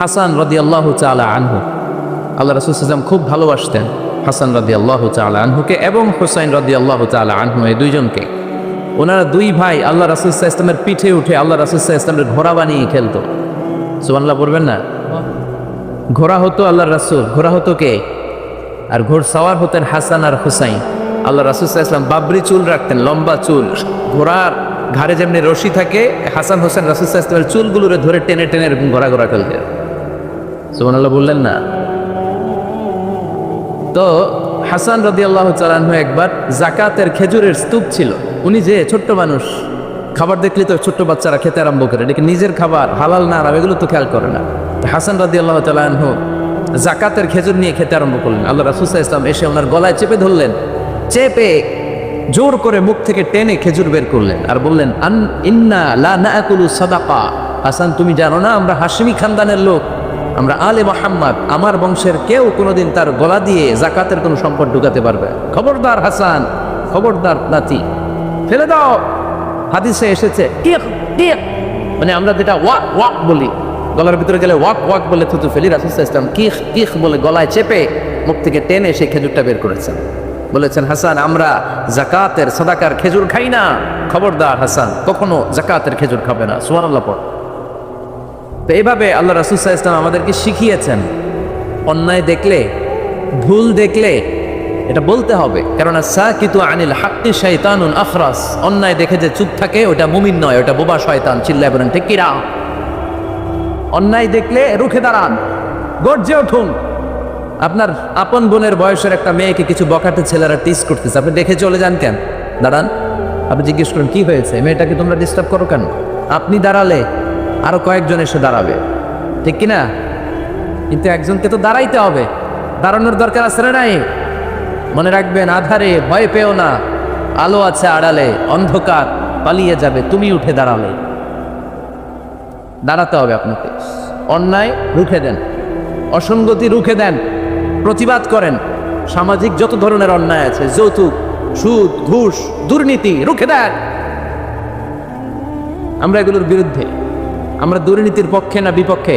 হাসান রাদিয়াল্লাহু তাআলা আনহু, আল্লাহ রাসূল সাল্লাল্লাহু আলাইহি ওয়াসাল্লাম খুব ভালোবাসতেন হাসান রাদিয়াল্লাহু তাআলা আনহুকে এবং হুসাইন রাদিয়াল্লাহু তাআলা আনহু, এই দুইজনকে। ওনারা দুই ভাই আল্লাহ রাসূল সাল্লাল্লাহু আলাইহি ওয়াসাল্লামের পিঠে উঠে আল্লাহ রাসূল সাল্লাল্লাহু আলাইহি ওয়াসাল্লামের ঘোড়া বানিয়ে খেলতো। সুবহানাল্লাহ পড়বেন না? ঘোড়া হতো আল্লাহর রাসূল, ঘোড়া হতো কে? আর ঘোড়সাওয়ার হতেন হাসান আর হুসাইন। আল্লাহ রাসূল সাল্লাল্লাহু আলাইহি ওয়াসাল্লাম বাবরি চুল রাখতেন, লম্বা চুল। ঘোড়ার ঘাড়ে যেমনি রশি থাকে, হাসান হোসেন রাসূল সাল্লাল্লাহু আলাইহি ওয়াসাল্লামের চুলগুলোরে ধরে টেনে টেনে এরকম ঘোড়া ঘোড়া খেলতেন। সুবহানাল্লাহ বললেন না? তো হাসান রাদিয়াল্লাহু তাআলা আনহু একবার যাকাতের খেজুরের স্তূপ ছিল। উনি যে ছোট্ট মানুষ, খাবার দেখলে তো ছোট্ট বাচ্চারা খেতে আরম্ভ করে, এটাকে নিজের খাবার হালাল না হারাম এগুলো তো খেয়াল করে না। হাসান রাদিয়াল্লাহু তাআলা আনহু যাকাতের খেজুর নিয়ে খেতে আরম্ভ করলেন। আল্লাহ রাসূল সাল্লাল্লাহু আলাইহি ওয়াসাল্লাম এসে ওনার গলায় চেপে ধরলেন, চেপে জোর করে মুখ থেকে টেনে খেজুর বের করলেন আর বললেন, ইন্না লা নাআকুলু সাদাকা। হাসান, তুমি জানো না আমরা হাশমি খানদানের লোক, আমরা আলে মুহাম্মদ, আমার বংশের কেউ কোনোদিন তার গলা দিয়ে যাকাতের কোনো সম্পদ ঢুকাতে পারবে? খবরদার হাসান, খবরদার নাতি, ফেলে দাও। হাদিসে এসেছে কিক কিক, মানে আমরা যেটা ওয়াক ওয়াক বলি, গলার ভিতরে গেলে ওয়াক ওয়াক বলে থুতু ফেলি, রাসূল সাল্লাল্লাহু আলাইহি ওয়াসাল্লাম কিক কিক বলে গলায় চেপে মুখ থেকে টেনে সেই খেজুরটা বের করেছেন। বলেছেন, হাসান আমরা যাকাতের সাদাকার খেজুর খাই না, খবরদার হাসান কখনো যাকাতের খেজুর খাবে না। সুবহানাল্লাহ পড়। তো এইভাবে আল্লাহ রাসূল সাল্লাল্লাহু আলাইহি ওয়াসাল্লাম আমাদেরকে শিখিয়েছেন, অন্যায় দেখলে, ভুল দেখলে এটা বলতে হবে, কারণ সাকিতু আনিল হাক্কি শাইতানুন আখরাস। অন্যায় দেখে যে চুপ থাকে ওটা মুমিন নয়, ওটা বোবা শয়তান। চিল্লায় বলেন ঠিক কিনা? অন্যায় দেখলে রুখে দাঁড়ান, গর্জে উঠুন। আপনার আপন বোনের বয়সের একটা মেয়েকে কিছু বকাটে ছেলেরা টিস করতেছে, আপনি দেখে চলে যান কেন? দাঁড়ান, আপনি জিজ্ঞেস করেন কি হয়েছে, মেয়েটাকে তোমরা ডিস্টার্ব করো কেন? আপনি দাঁড়ালে আরো কয়েকজন এসে দাঁড়াবে, ঠিক কিনা? কিন্তু একজনকে তো দাঁড়াইতে হবে, দাঁড়ানোর দরকার আছে না নাই? মনে রাখবেন, আধারে ভয় পেও না, আলো আছে আড়ালে, অন্ধকার পালিয়ে যাবে তুমি উঠে দাঁড়ালে। দাঁড়াতে হবে আপনাকে। অন্যায় রুখে দেন, অসঙ্গতি রুখে দেন, প্রতিবাদ করেন। সামাজিক যত ধরনের অন্যায় আছে, যৌতুক, সুদ, ঘুষ, দুর্নীতি, রুখে দেন। আমরা এগুলোর বিরুদ্ধে। আমরা দুর্নীতির পক্ষে না বিপক্ষে?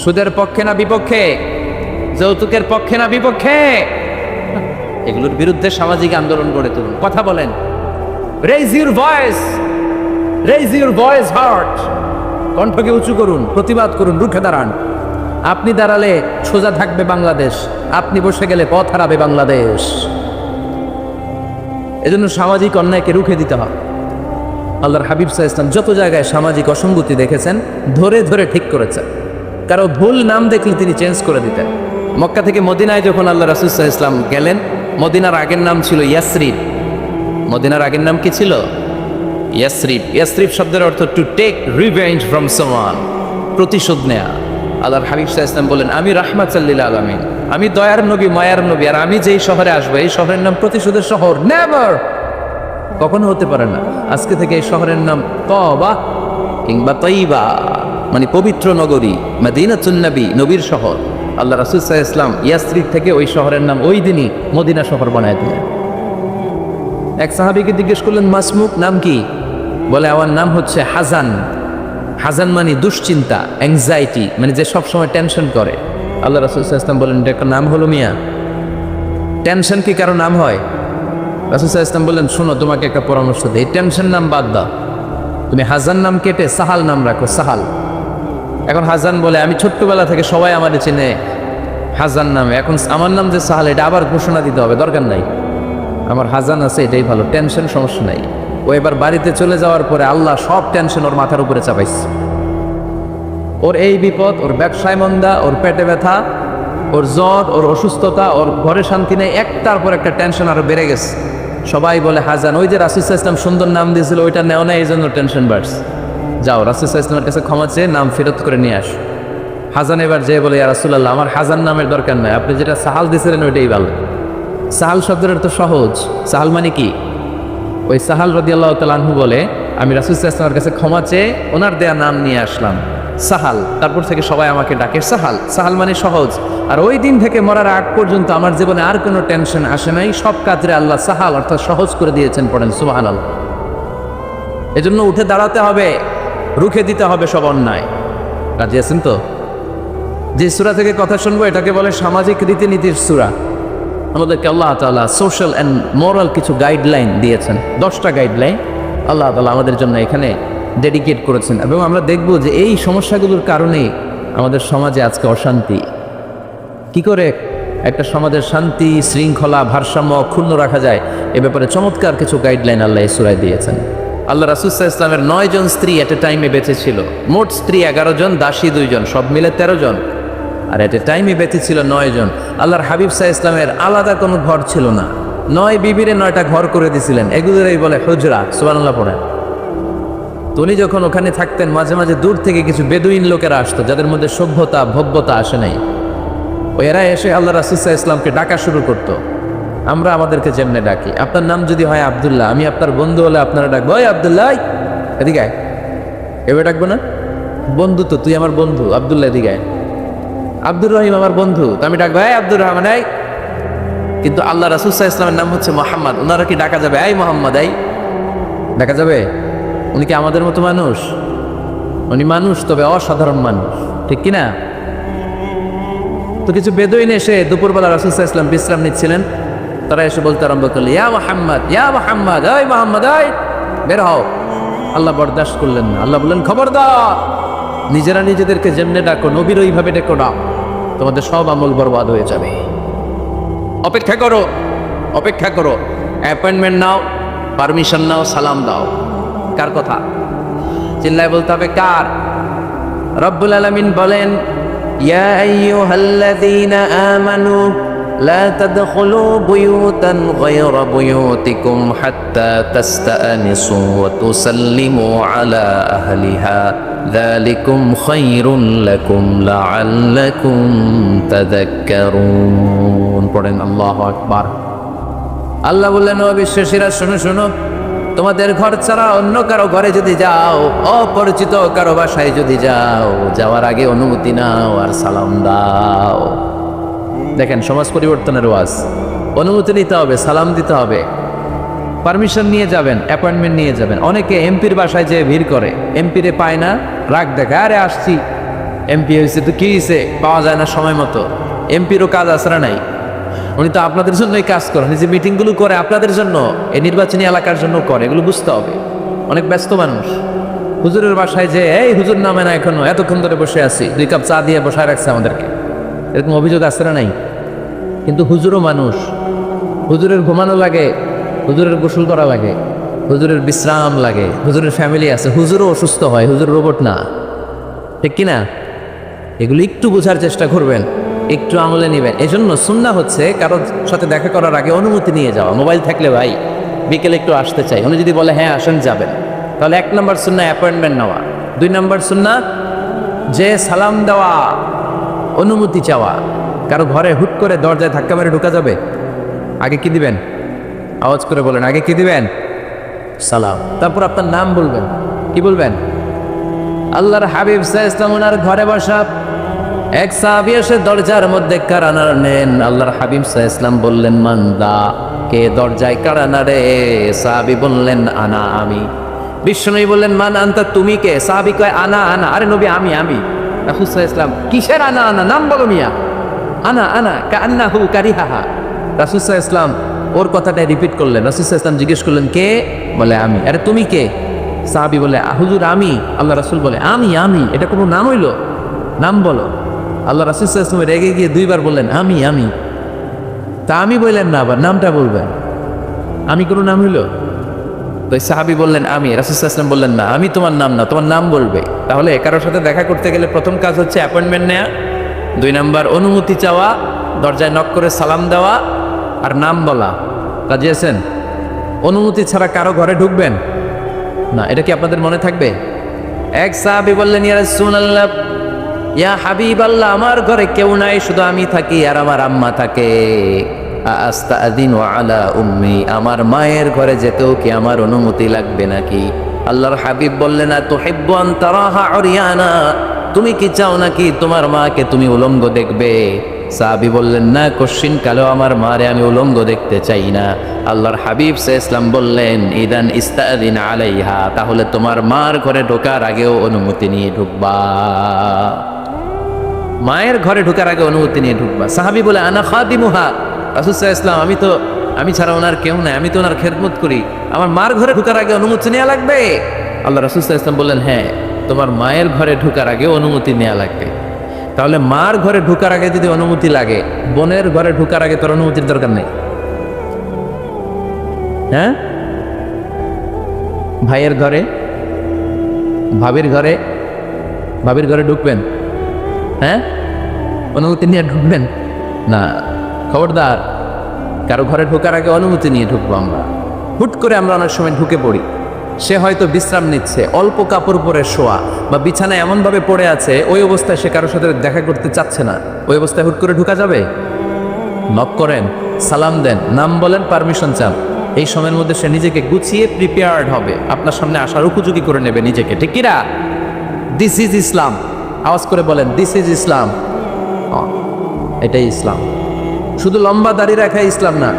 সুদের পক্ষে না বিপক্ষে? যৌতুকের পক্ষে না বিপক্ষে? এগুলোর বিরুদ্ধে সামাজিক আন্দোলন গড়ে তুলুন, কথা বলেন। Raise your voice, raise your voice hard. কণ্ঠকে উঁচু করুন, প্রতিবাদ করুন, রুখে দাঁড়ান। আপনি দাঁড়ালে সোজা থাকবে বাংলাদেশ, আপনি বসে গেলে পথ হারাবে বাংলাদেশ। এজন্য সামাজিক অন্যায়কে রুখে দিতে হবে। আল্লাহর হাবিব সাল্লাল্লাহু আলাইহি ওয়াসাল্লাম যত জায়গায় সামাজিক অসঙ্গতি দেখেছেন ধরে ধরে ঠিক করেছেন। কারো ভুল নাম দেখলে তিনি চেঞ্জ করে দিতেন। মক্কা থেকে মদিনায় যখন আল্লাহ রাসূল সাল্লাল্লাহু আলাইহি ওয়াসাল্লাম গেলেন, মদিনার আগের নাম ছিল ইয়াসরিব। মদিনার আগের নাম কি ছিল? ইয়াসরিব। ইয়াসরিব শব্দের অর্থ to take revenge from someone, প্রতিশোধ নেয়া। আল্লাহর হাবিব সাল্লাল্লাহু আলাইহি ওয়াসাল্লাম বলেন, আমি রাহমাতুল লিল আলামিন, আমি দয়ার নবী, মায়ার নবী, আর আমি যেই শহরে আসবো এই শহরের নাম প্রতিশোধের শহর। নেভার, কখনো হতে পারে না। আজকে থেকে এই শহরের নাম তওবা কিংবা তয়্যিবা, মানে পবিত্র নগরী, মদিনাতুন নবী, নবীর শহর। আল্লাহ রাসূল সাল্লাল্লাহু আলাইহি ওয়াসাল্লাম ইয়াসরিব থেকে ওই শহরের নাম ওই দিনই মদিনা শহর বানায় দিলেন। এক সাহাবীকে জিজ্ঞেস করলেন, মাসমুক, নাম কি? বলে, আমার নাম হচ্ছে হাজান। হাজান মানে দুশ্চিন্তা, অ্যাংজাইটি, মানে যে সবসময় টেনশন করে। আল্লাহ রাসূল সাল্লাল্লাহু আলাইহি ওয়াসাল্লাম বলেন, এটা একটা নাম হলো মিয়া? টেনশন কি কারো নাম হয়? রাসূল সাল্লাল্লাহু আলাইহি ওয়াসাল্লাম বললেন, শোনো তোমাকে একটা পরামর্শ দিই, টেনশন নাম বাদ দাও, তুমি হাজান নাম কেটে সাহাল নাম রাখো, সাহাল। এখন হাজান বলে, আমি ছোট্টবেলা থেকে সবাই আমাদের চেনে হাজান নামে, এখন আমার নাম যে সাহাল এটা আবার ঘোষণা দিতে হবে, দরকার নাই, আমার হাজান আছে এটাই ভালো, টেনশন সমস্যা নাই। ও এবার বাড়িতে চলে যাওয়ার পরে আল্লাহ সব টেনশন ওর মাথার উপরে চাপাইছে। ওর এই বিপদ, ওর ব্যবসায় মন্দা, ওর পেটে ব্যথা, ওর জ্বর, ওর অসুস্থতা, ওর ঘরে শান্তি নেই, একটার পর একটা টেনশন আরো বেড়ে গেছে। সবাই বলে হাজান, ওই যে রাসূল সাল্লাল্লাহু আলাইহি ওয়াসাল্লাম সুন্দর নাম দিয়েছিল ওইটা নেও না, এই জন্য টেনশন বাড়ছে। যাও রাসূল সাল্লাল্লাহু আলাইহি ওয়াসাল্লামের কাছে ক্ষমা চেয়ে নাম ফেরত করে নিয়ে আস। হাজান এবার যে বলে, ইয়া রাসূলুল্লাহ, আমার হাজান নামের দরকার নাই, আপনি যেটা সাহাল দিয়েছিলেন ওইটাই ভালো। সাহাল শব্দের অর্থ সহজ। সাহাল মানে কি? ওই সাহাল রাদিয়াল্লাহু তাআলা আনহু বলে, আমি রাসূল সাল্লাল্লাহু আলাইহি ওয়াসাল্লামের কাছে ক্ষমা চেয়ে ওনার দেয়া নাম নিয়ে আসলাম, সাহাল। তারপর থেকে সবাই আমাকে ডাকে সাহাল। সাহাল মানে সহজ। আর ওই দিন থেকে মরার আগ পর্যন্ত আমার জীবনে আর কোনো টেনশন আসে নাই, সব কাজে আল্লাহ সাহাল অর্থাৎ সহজ করে দিয়েছেন। পড়েন সুবহানাল্লাহ। এজন্য উঠে দাঁড়াতে হবে, রুখে দিতে হবে সব অন্যায়। রাজি আছেন তো? যে সূরা থেকে কথা শুনবো এটাকে বলে সামাজিক রীতিনীতির সূরা। আমাদেরকে আল্লাহ তাআলা সোশ্যাল অ্যান্ড মোরাল কিছু গাইডলাইন দিয়েছেন, 10টা গাইডলাইন আল্লাহ তাআলা আমাদের জন্য এখানে ডেডিকেট করেছেন। এবং আমরা দেখব যে এই সমস্যাগুলোর কারণেই আমাদের সমাজে আজকে অশান্তি। কি করে একটা সমাজের শান্তি, শৃঙ্খলা, ভারসাম্য অক্ষুণ্ণ রাখা যায়, এ ব্যাপারে চমৎকার কিছু গাইডলাইন আল্লাহ এই সূরায় দিয়েছেন। আল্লাহ রাসূল সাল্লাল্লাহু আলাইহি ওয়াসাল্লামের 9 জন স্ত্রী এট এ টাইমে বেঁচে ছিল। মোট স্ত্রী 11 জন, দাসী 2 জন, সব মিলে 13 জন। আর এট এ টাইমে বেঁচে ছিল 9 জন। আল্লাহর হাবিব সাল্লাল্লাহু আলাইহি ওয়াসাল্লামের আলাদা কোনো ঘর ছিল না। 9 বিবিরে 9টা ঘর করে দিয়েছিলেন। এগুলোরই বলে হুজরা। সুবহানাল্লাহ পড়েন। উনি যখন ওখানে থাকতেন, মাঝে মাঝে দূর থেকে কিছু বেদুইন লোকেরা আসতো, যাদের মধ্যে সভ্যতা ভব্যতা আসে নাই। এরা এসে আল্লাহ রাসূল সাল্লাল্লাহু আলাইহি ওয়াসাল্লামকে ডাকা শুরু করতো। আমরা আমাদেরকে যেমনে ডাকি, আপনার নাম যদি হয় আব্দুল্লাহ, আমি আপনার বন্ধু হলে আপনারা ডাকবো, ওই আব্দুল্লাহ এদিকে আয়। এভাবে ডাকবো না? বন্ধু তো, তুই আমার বন্ধু, আব্দুল্লাহ এদিকে আয়। আব্দুর রহিম আমার বন্ধু, তো আমি ডাকবো এই আব্দুর রহমান এই। কিন্তু আল্লাহ রাসূল সাল্লাল্লাহু আলাইহি ওয়াসাল্লামের নাম হচ্ছে মুহাম্মদ, ওনারা কি ডাকা যাবে এই মুহাম্মদ এই? ডাকা যাবে? উনি কি আমাদের মতো মানুষ? উনি মানুষ, তবে অসাধারণ মানুষ, ঠিক কিনা? তো কিছু বেদুইন এসে দুপুরবেলা রাসূল সাল্লাল্লাহু আলাইহি ওয়াসাল্লাম বিশ্রাম নিচ্ছিলেন, তারা এসে বলতে আরম্ভ করলো, ইয়া মুহাম্মদ, ইয়া মুহাম্মদ, ওই মুহাম্মদ ওই বের হও। আল্লাহ বরদাস্ত করলেন না। আল্লাহ বললেন, খবরদার, নিজেরা নিজেদেরকে যেমনে ডাকো, নবীর ওইভাবে ডেকো না, তোমাদের সব আমল বরবাদ হয়ে যাবে। অপেক্ষা করো, অপেক্ষা করো, অ্যাপয়েন্টমেন্ট নাও, পারমিশন নাও, সালাম দাও। কার কথা? চিল্লায় বলতে হবে কার? রব্বুল আলামিন বলেন, ইয়া আইয়ুহাল্লাযীনা আমানু লা তাদখুলু বুয়ুতান গায়রা বুয়ুতিকুম হাত্তা তাস্তানিসু ওয়া তুসাল্লিমু আলা আহলিহা যালিকুম খায়রুল লাকুম লাআল্লাকুম তাযাক্কারুন। পড়েন আল্লাহু আকবার। আল্লাহ বললেন, ও বিশ্বাসীরা শোনো শোনো, তোমাদের ঘর ছাড়া অন্য কারো ঘরে যদি যাও, অপরিচিত কারো বাসায় যদি যাও, যাওয়ার আগে অনুমতি নাও আর সালাম দাও। দেখেন সমাজ পরিবর্তনের ওয়াজ। অনুমতি নিতে হবে, সালাম দিতে হবে, পারমিশন নিয়ে যাবেন, অ্যাপয়েন্টমেন্ট নিয়ে যাবেন। অনেকে এমপির বাসায় যেয়ে ভিড় করে, এমপিরে পায় না, রাগ দেখে, আরে আসছি, এমপি হয়েছে তো কি হয়েছে, পাওয়া যায় না সময় মতো। এমপিরও কাজ আসরা নাই, উনি তো আপনাদের জন্যই কাজ করেন। যে মিটিংগুলো করে আপনাদের জন্য, এই নির্বাচনী এলাকার জন্য করে, এগুলো বুঝতে হবে। অনেক ব্যস্ত মানুষ হুজুরের বাসায় যে, এই হুজুর নামে না এখনো, এতক্ষণ ধরে বসে আছি, 2 কাপ চা দিয়ে বসায় রাখছে আমাদেরকে, এরকম অভিযোগ আসরা নাই। কিন্তু হুজুরও মানুষ, হুজুরের ঘুমানো লাগে, হুজুরের গোসল করা লাগে, হুজুরের বিশ্রাম লাগে, হুজুরের ফ্যামিলি আছে, হুজুরও অসুস্থ হয়, হুজুর রোবট না, ঠিক কিনা? এগুলো একটু বোঝার চেষ্টা করবেন, একটু আমলে নেবেন। এজন্য সুন্নাহ হচ্ছে কারোর সাথে দেখা করার আগে অনুমতি নিয়ে যাওয়া। মোবাইল থাকলে, ভাই বিকেলে একটু আসতে চাই, উনি যদি বলে হ্যাঁ আসেন, যাবেন, তাহলে 1 নম্বর সুন্নাহ অ্যাপয়েন্টমেন্ট নেওয়া। 2 নম্বর সুন্নাহ যে সালাম দেওয়া, অনুমতি চাওয়া। কারো ঘরে হুট করে দরজায় ধাক্কা মেরে ঢোকা যাবে? আগে কি দিবেন? আওয়াজ করে বলেন, আগে কি দিবেন? সালাম। তারপর আপনার নাম বলবেন। কি বলবেন? আল্লাহর হাবিব সাল্লাল্লাহু আলাইহি ওয়াসাল্লাম ওনার ঘরে বসা এক সাহাবী এসে দরজার মধ্যে কাড়া নাড়লেন। আল্লাহর হাবিব সাল্লাল্লাহু আলাইহি ওয়াসাল্লাম বললেন, মান্দা, কে দরজায় কাড়া নাড়ে? সাহাবী বললেন, আনা, আমি। বিশ্বনবী বললেন, মান আনতা, তুমি কে? সাহাবী কয়, আনা আনা। আরে নবী, আমি আমি। রাসূল সাল্লাল্লাহু আলাইহি ওয়াসাল্লাম, কিসের আনা আনা? নাম বলো মিয়া। আনা আনা কান্নাহু কারিহাহা। রাসূল সাল্লাল্লাহু আলাইহি ওয়াসাল্লাম ওর কথাটা রিপিট করলেন। রাসূল সাল্লাল্লাহু আলাইহি ওয়াসাল্লাম জিজ্ঞেস করলেন, কে? বলে, আমি। আরে তুমি কে? সাহাবী বলে, হুজুর আমি। আল্লাহ রাসূল বলে, আমি আমি, এটা কোনো নাম হইল? নাম বলো। আল্লাহ রাসূল সাল্লাল্লাহু আলাইহি ওয়াসাল্লাম রেগে গিয়ে 2 বার বললেন, আমি আমি। তা আমি বললেন না, আবার নামটা বলবেন। আমি কোনো নাম হইল? তো সাহাবী বললেন, আমি। রাসূল সাল্লাল্লাহু আলাইহি ওয়াসাল্লাম বললেন, না, আমি তোমার নাম না, তোমার নাম বলবে। তাহলে কারোর সাথে দেখা করতে গেলে প্রথম কাজ হচ্ছে অ্যাপয়েন্টমেন্ট নেওয়া, 2 নম্বর অনুমতি চাওয়া, দরজায় নক করে সালাম দেওয়া, আর নাম বলা। রাজি আছেন? অনুমতি ছাড়া কারো ঘরে ঢুকবেন না, এটা কি আপনাদের মনে থাকবে? এক সাহাবী বললেন, ইয়া রাসূলুল্লাহ, ইয়া হাবিবাল্লাহ, আমার ঘরে কেউ নাই, শুধু আমি থাকি আর আমার আম্মা থাকে। আস্তাযিনু আলা উম্মি, আমার মায়ের ঘরে যেতেও কি আমার অনুমতি লাগবে নাকি? আল্লাহর হাবিব বললেন, তুহিব্বু আন তারাহা উরিয়ানা, তুমি কি চাও নাকি তোমার মাকে তুমি উলঙ্গ দেখবে? সাহাবী বললেন, না, কশিন কালেও আমার মারে আমি উলঙ্গ দেখতে চাই না। আল্লাহর হাবিব সাল্লাল্লাহু আলাইহি ওয়াসাল্লাম বললেন, ইদান ইস্তাযিন আলাইহা, তাহলে তোমার মার ঘরে ঢোকার আগেও অনুমতি নিয়ে ঢুকবা। মায়ের ঘরে ঢোকার আগে অনুমতি নিয়ে ঢুকবা। সাহাবী বলে আনা খাদিমুহা, রাসূল সাল্লাল্লাহু আলাইহি ওয়াসাল্লাম আমি ছাড়া ওনার কেউ নাই, আমি তো ওনার খেদমত করি, আমার মার ঘরে ঢোকার আগে অনুমতি নেওয়া লাগবে? আল্লাহ রাসূল সাল্লাল্লাহু আলাইহি ওয়াসাল্লাম বললেন, হ্যাঁ, তোমার মায়ের ঘরে ঢোকার আগে অনুমতি নেওয়া লাগবে। তাহলে মার ঘরে ঢোকার আগে যদি অনুমতি লাগে, বোনের ঘরে ঢোকার আগে তোর অনুমতির দরকার নেই? হ্যাঁ, ভাইয়ের ঘরে, ভাবির ঘরে ঢুকবেন? হ্যাঁ, অনুমতি নিয়ে ঢুকবেন না? খবরদার, কারো ঘরে ঢোকার আগে অনুমতি নিয়ে ঢুকবো আমরা। হুট করে আমরা অনেক সময় ঢুকে পড়ি, সে হয়তো বিশ্রাম নিচ্ছে, অল্প কাপড় পরে শোয়া বা বিছানায় এমনভাবে পড়ে আছে, ওই অবস্থায় সে কারোর সাথে দেখা করতে চাচ্ছে না, ওই অবস্থায় হুট করে ঢুকা যাবে? নক করেন, সালাম দেন, নাম বলেন, পারমিশন চান। এই সময়ের মধ্যে সে নিজেকে গুছিয়ে প্রিপেয়ার্ড হবে, আপনার সামনে আসার উপযোগী করে নেবে নিজেকে, ঠিক কিনা? দিস ইজ ইসলাম। আওয়াজ করে বলেন, দিস ইজ ইসলাম। এটাই ইসলাম। শুধু লম্বা দাড়ি রাখা ইসলাম না,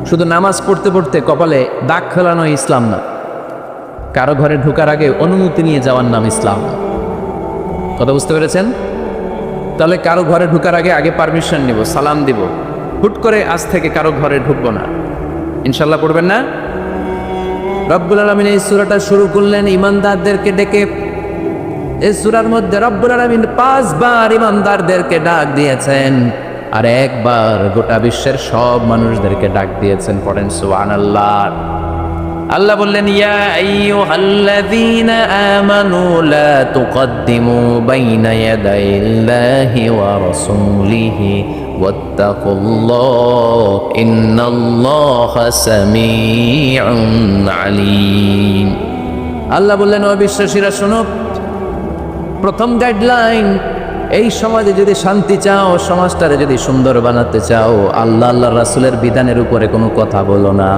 শুধু নামাজ পড়তে পড়তে কপালে দাগ ফেলানো ইসলাম না, কারো ঘরে ঢোকার আগে অনুমতি নিয়ে যাওয়ার নাম ইসলাম। কথা বুঝতে পেরেছেন? তাহলে কারো ঘরে ঢোকার আগে আগে পারমিশন নিব, সালাম দিব, হুট করে আজ থেকে কারো ঘরে ঢুকবো না। ইনশাল্লাহ পড়বেন না? রব্বুল আলামিন এই সূরাটা শুরু করলেন ইমানদারদেরকে ডেকে। এই সূরার মধ্যে রব্বুল আলামিন 5 বার ইমানদারদেরকে ডাক দিয়েছেন, আর একবার গোটা বিশ্বের সব মানুষদেরকে ডাক দিয়েছেন। পড়েন সুবহানাল্লাহ। আল্লাহ বললেন, ইয়া আইয়ুহাল্লাযীনা আমানু লা তুকদ্দিমু বাইনা ইয়াদাইল্লাহি ওয়া রাসূলিহি ওয়াত্তাকুল্লাহ ইন্নাল্লাহা সামিউন আলীম। আল্লাহ বললেন, ও বিশ্বাসীরা শোনো, প্রথম গাইডলাইন, এই সমাজে যদি শান্তি চাও, সমাজটারে যদি সুন্দর বানাতে চাও, আল্লাহ আল্লাহ রাসূলের বিধানের উপরে কোনো কথা বলো না।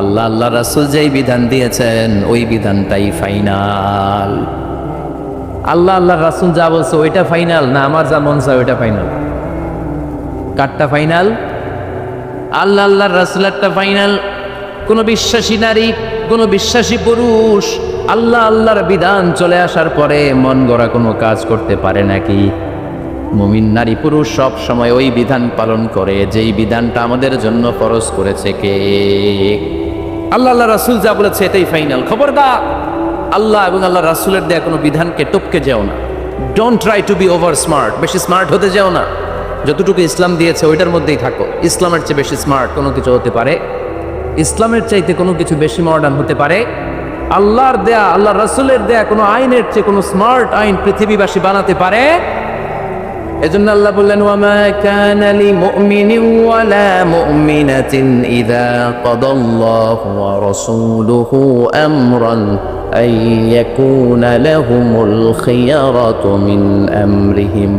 আল্লাহ আল্লাহ রাসূল যেই বিধান দিয়েছেন ওই বিধানটাই ফাইনাল। আল্লাহ আল্লাহ রাসূল যা বলছে ওইটা ফাইনাল না আমার যা মন চায় ওইটা ফাইনাল? কারটা ফাইনাল? আল্লাহ আল্লাহ রাসূলেরটা ফাইনাল। কোনো বিশ্বাসী নারী, কোনো বিশ্বাসী পুরুষ আল্লাহ আল্লাহর বিধান চলে আসার পরে মন গড়া কোনো কাজ করতে পারে নাকি? মুমিন নারী পুরুষ সব সময় ওই বিধান পালন করে যেই বিধানটা আমাদের জন্য ফরজ করেছে কে? আল্লাহ আল্লাহ রাসূল যা বলেছে এটাই ফাইনাল। খবরদার, আল্লাহ এবং আল্লাহ রাসূলের দেয়া কোনো বিধানকে টপকে যেও না। Don't try to be over smart, বেশি স্মার্ট হতে যেও না। যতটুকু ইসলাম দিয়েছে ওইটার মধ্যেই থাকো। ইসলামের চেয়ে বেশি স্মার্ট কোনো কিছু হতে পারে? ইসলামের চাইতে কোনো কিছু বেশি মডার্ন হতে পারে? আল্লাহর দেয়া, আল্লাহ রাসূলের দেয়া কোনো আইনের চেয়ে কোনো স্মার্ট আইন পৃথিবীবাসী বানাতে পারে? এজন্য আল্লাহ বললেন, ওয়ামা কানা লিমুমিনিন ওয়ালা মুমিনাতিন ইযা কাদাল্লাহু ওয়া রাসূলুহু আমরান আন ইয়াকুনা লাহুমুল খিয়ারাতু মিন আমরিহিম।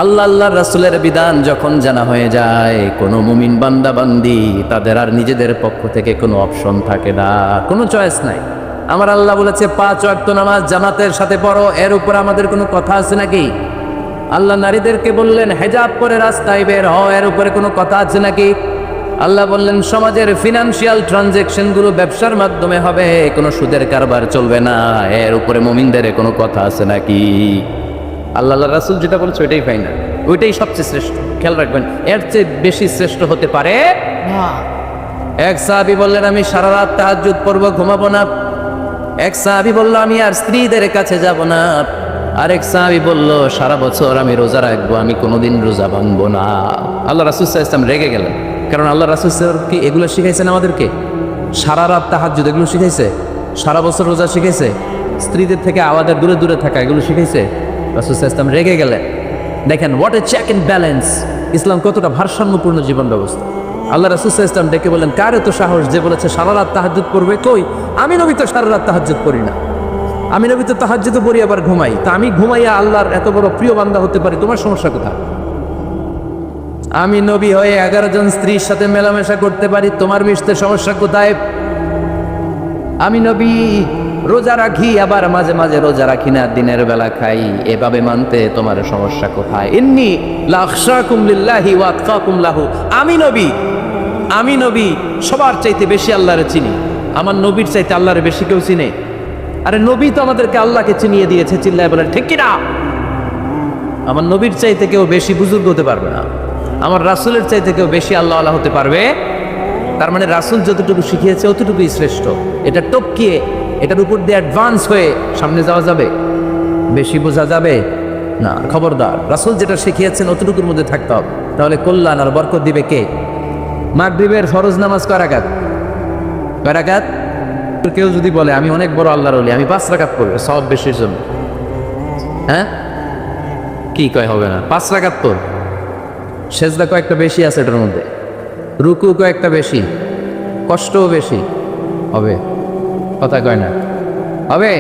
আল্লাহ আল্লাহর রাসূলের বিধান যখন জানা হয়ে যায়, কোনো মুমিন বান্দা বান্দি তাদের আর নিজেদের পক্ষ থেকে কোনো অপশন থাকে না, কোনো চয়েস নাই। আমার আল্লাহ বলেছে 5 ওয়াক্ত নামাজ জামাতের সাথে পড়ো, এর উপর আমাদের কোনো কথা আছে নাকি? আল্লাহ নারীদেরকে বললেন হেজাব করে রাস্তায় বের হও, এর উপরে কোনো কথা আছে নাকি? আল্লাহ বললেন সমাজের ফিনান্সিয়াল ট্রানজ্যাকশন গুলো ব্যবসার মাধ্যমে হবে, কোনো সুদের কারবার চলবে না, এর উপরে মুমিনদের কোনো কথা আছে নাকি? আল্লাহ রাসূল যেটা বলছে ওইটাই ফাইনাল, ওইটাই সবচেয়ে শ্রেষ্ঠ। খেয়াল রাখবেন, এর চেয়ে বেশি শ্রেষ্ঠ হতে পারে না। এক সাহাবী বললেন, আমি সারা রাত তাহাজ্জুদ পড়বো, ঘুমাবো না। এক সাহাবী বলল, আমি আর স্ত্রীদের কাছে যাব না। আরেক সাহাবী বলল, সারা বছর আমি রোজা রাখবো, আমি কোনোদিন রোজা ভাঙবো না। আল্লাহ রাসূল সাল্লাল্লাহু আলাইহি ওয়াসাল্লাম রেগে গেলেন, কারণ আল্লাহ রাসূল সাল্লাল্লাহু আলাইহি ওয়াসাল্লাম কি এগুলো শিখাইছেন আমাদেরকে? সারা রাত তাহাজ্জুদ এগুলো শিখাইছে? সারা বছর রোজা শিখাইছে? স্ত্রীদের থেকে আওয়াজের দূরে দূরে থাকা এগুলো শিখাইছে? রাসূল সাল্লাল্লাহু আলাইহি ওয়াসাল্লাম রেগে গেলেন। দেখেন what a check and balance. ইসলাম কতটা ভারসাম্যপূর্ণ জীবন ব্যবস্থা। আল্লাহ রাসূল সাল্লাল্লাহু আলাইহি ওয়াসাল্লাম ডেকে বলেন, কার এত সাহস যে বলেছে সারা রাত তাহাজ্জুদ পড়বে? কই, আমি নবী তো সারা রাত তাহাজ্জুদ পড়ি না, আমি নবী তো তাহাজ্জুদ পড়ি আবার ঘুমাই, তা আমি ঘুমাইয়া আল্লাহর এত বড় প্রিয় বান্দা হতে পারি, তোমার সমস্যা কোথায়? আমি নবী হয়ে 11 জন স্ত্রীর সাথে মেলামেশা করতে পারি, তোমার মিশতে সমস্যা কোথায়? আমি নবী রোজা রাখি, আবার মাঝে মাঝে রোজা রাখি না, দিনের বেলা খাই, এভাবে মানতে তোমার সমস্যা কোথায়? ইন্নী লাখশাকুম লিল্লাহি ওয়া আতকাকুম লাহু। আমি নবী সবার চাইতে বেশি আল্লাহরে চিনি, আমার নবীর চাইতে আল্লাহরে বেশি কেউ চিনে? আরে নবী তো আমাদেরকে আল্লাহকে চিনিয়ে দিয়েছে, চিল্লায় বলেন ঠিক কিনা? আমার নবীর চাইতে কেউ বেশি বুজুর্গ হতে পারবে না, আমার রাসূলের চাইতে কেউ বেশি আল্লাহ আল্লাহ হতে পারবে। তার মানে রাসূল যতটুকু শিখিয়েছে অতটুকুই শ্রেষ্ঠ। এটা টপকিয়ে এটার উপর দিয়ে অ্যাডভান্স হয়ে সামনে যাওয়া যাবে? বেশি বোঝা যাবে না। খবরদার, রাসূল যেটা শিখিয়েছেন অতটুকুর মধ্যে থাকতে হবে। তাহলে কল্যাণ আর বরকত দিবে কে? মাগরিবের ফরজ নামাজ কয় রাকাত? কয় রাকাত? কেউ যদি বলে আমি অনেক বড় আল্লাহর ওলি, আমি 5 রাকাত পড়ব সওয়াব বেশির জন্য, হ্যাঁ কি কয়? হবে না। 5 রাকাত তো সেজদা কয়েকটা বেশি আছে, এটার মধ্যে রুকু কয়েকটা বেশি, কষ্টও বেশি, হবে? কথা কয় না, হবে?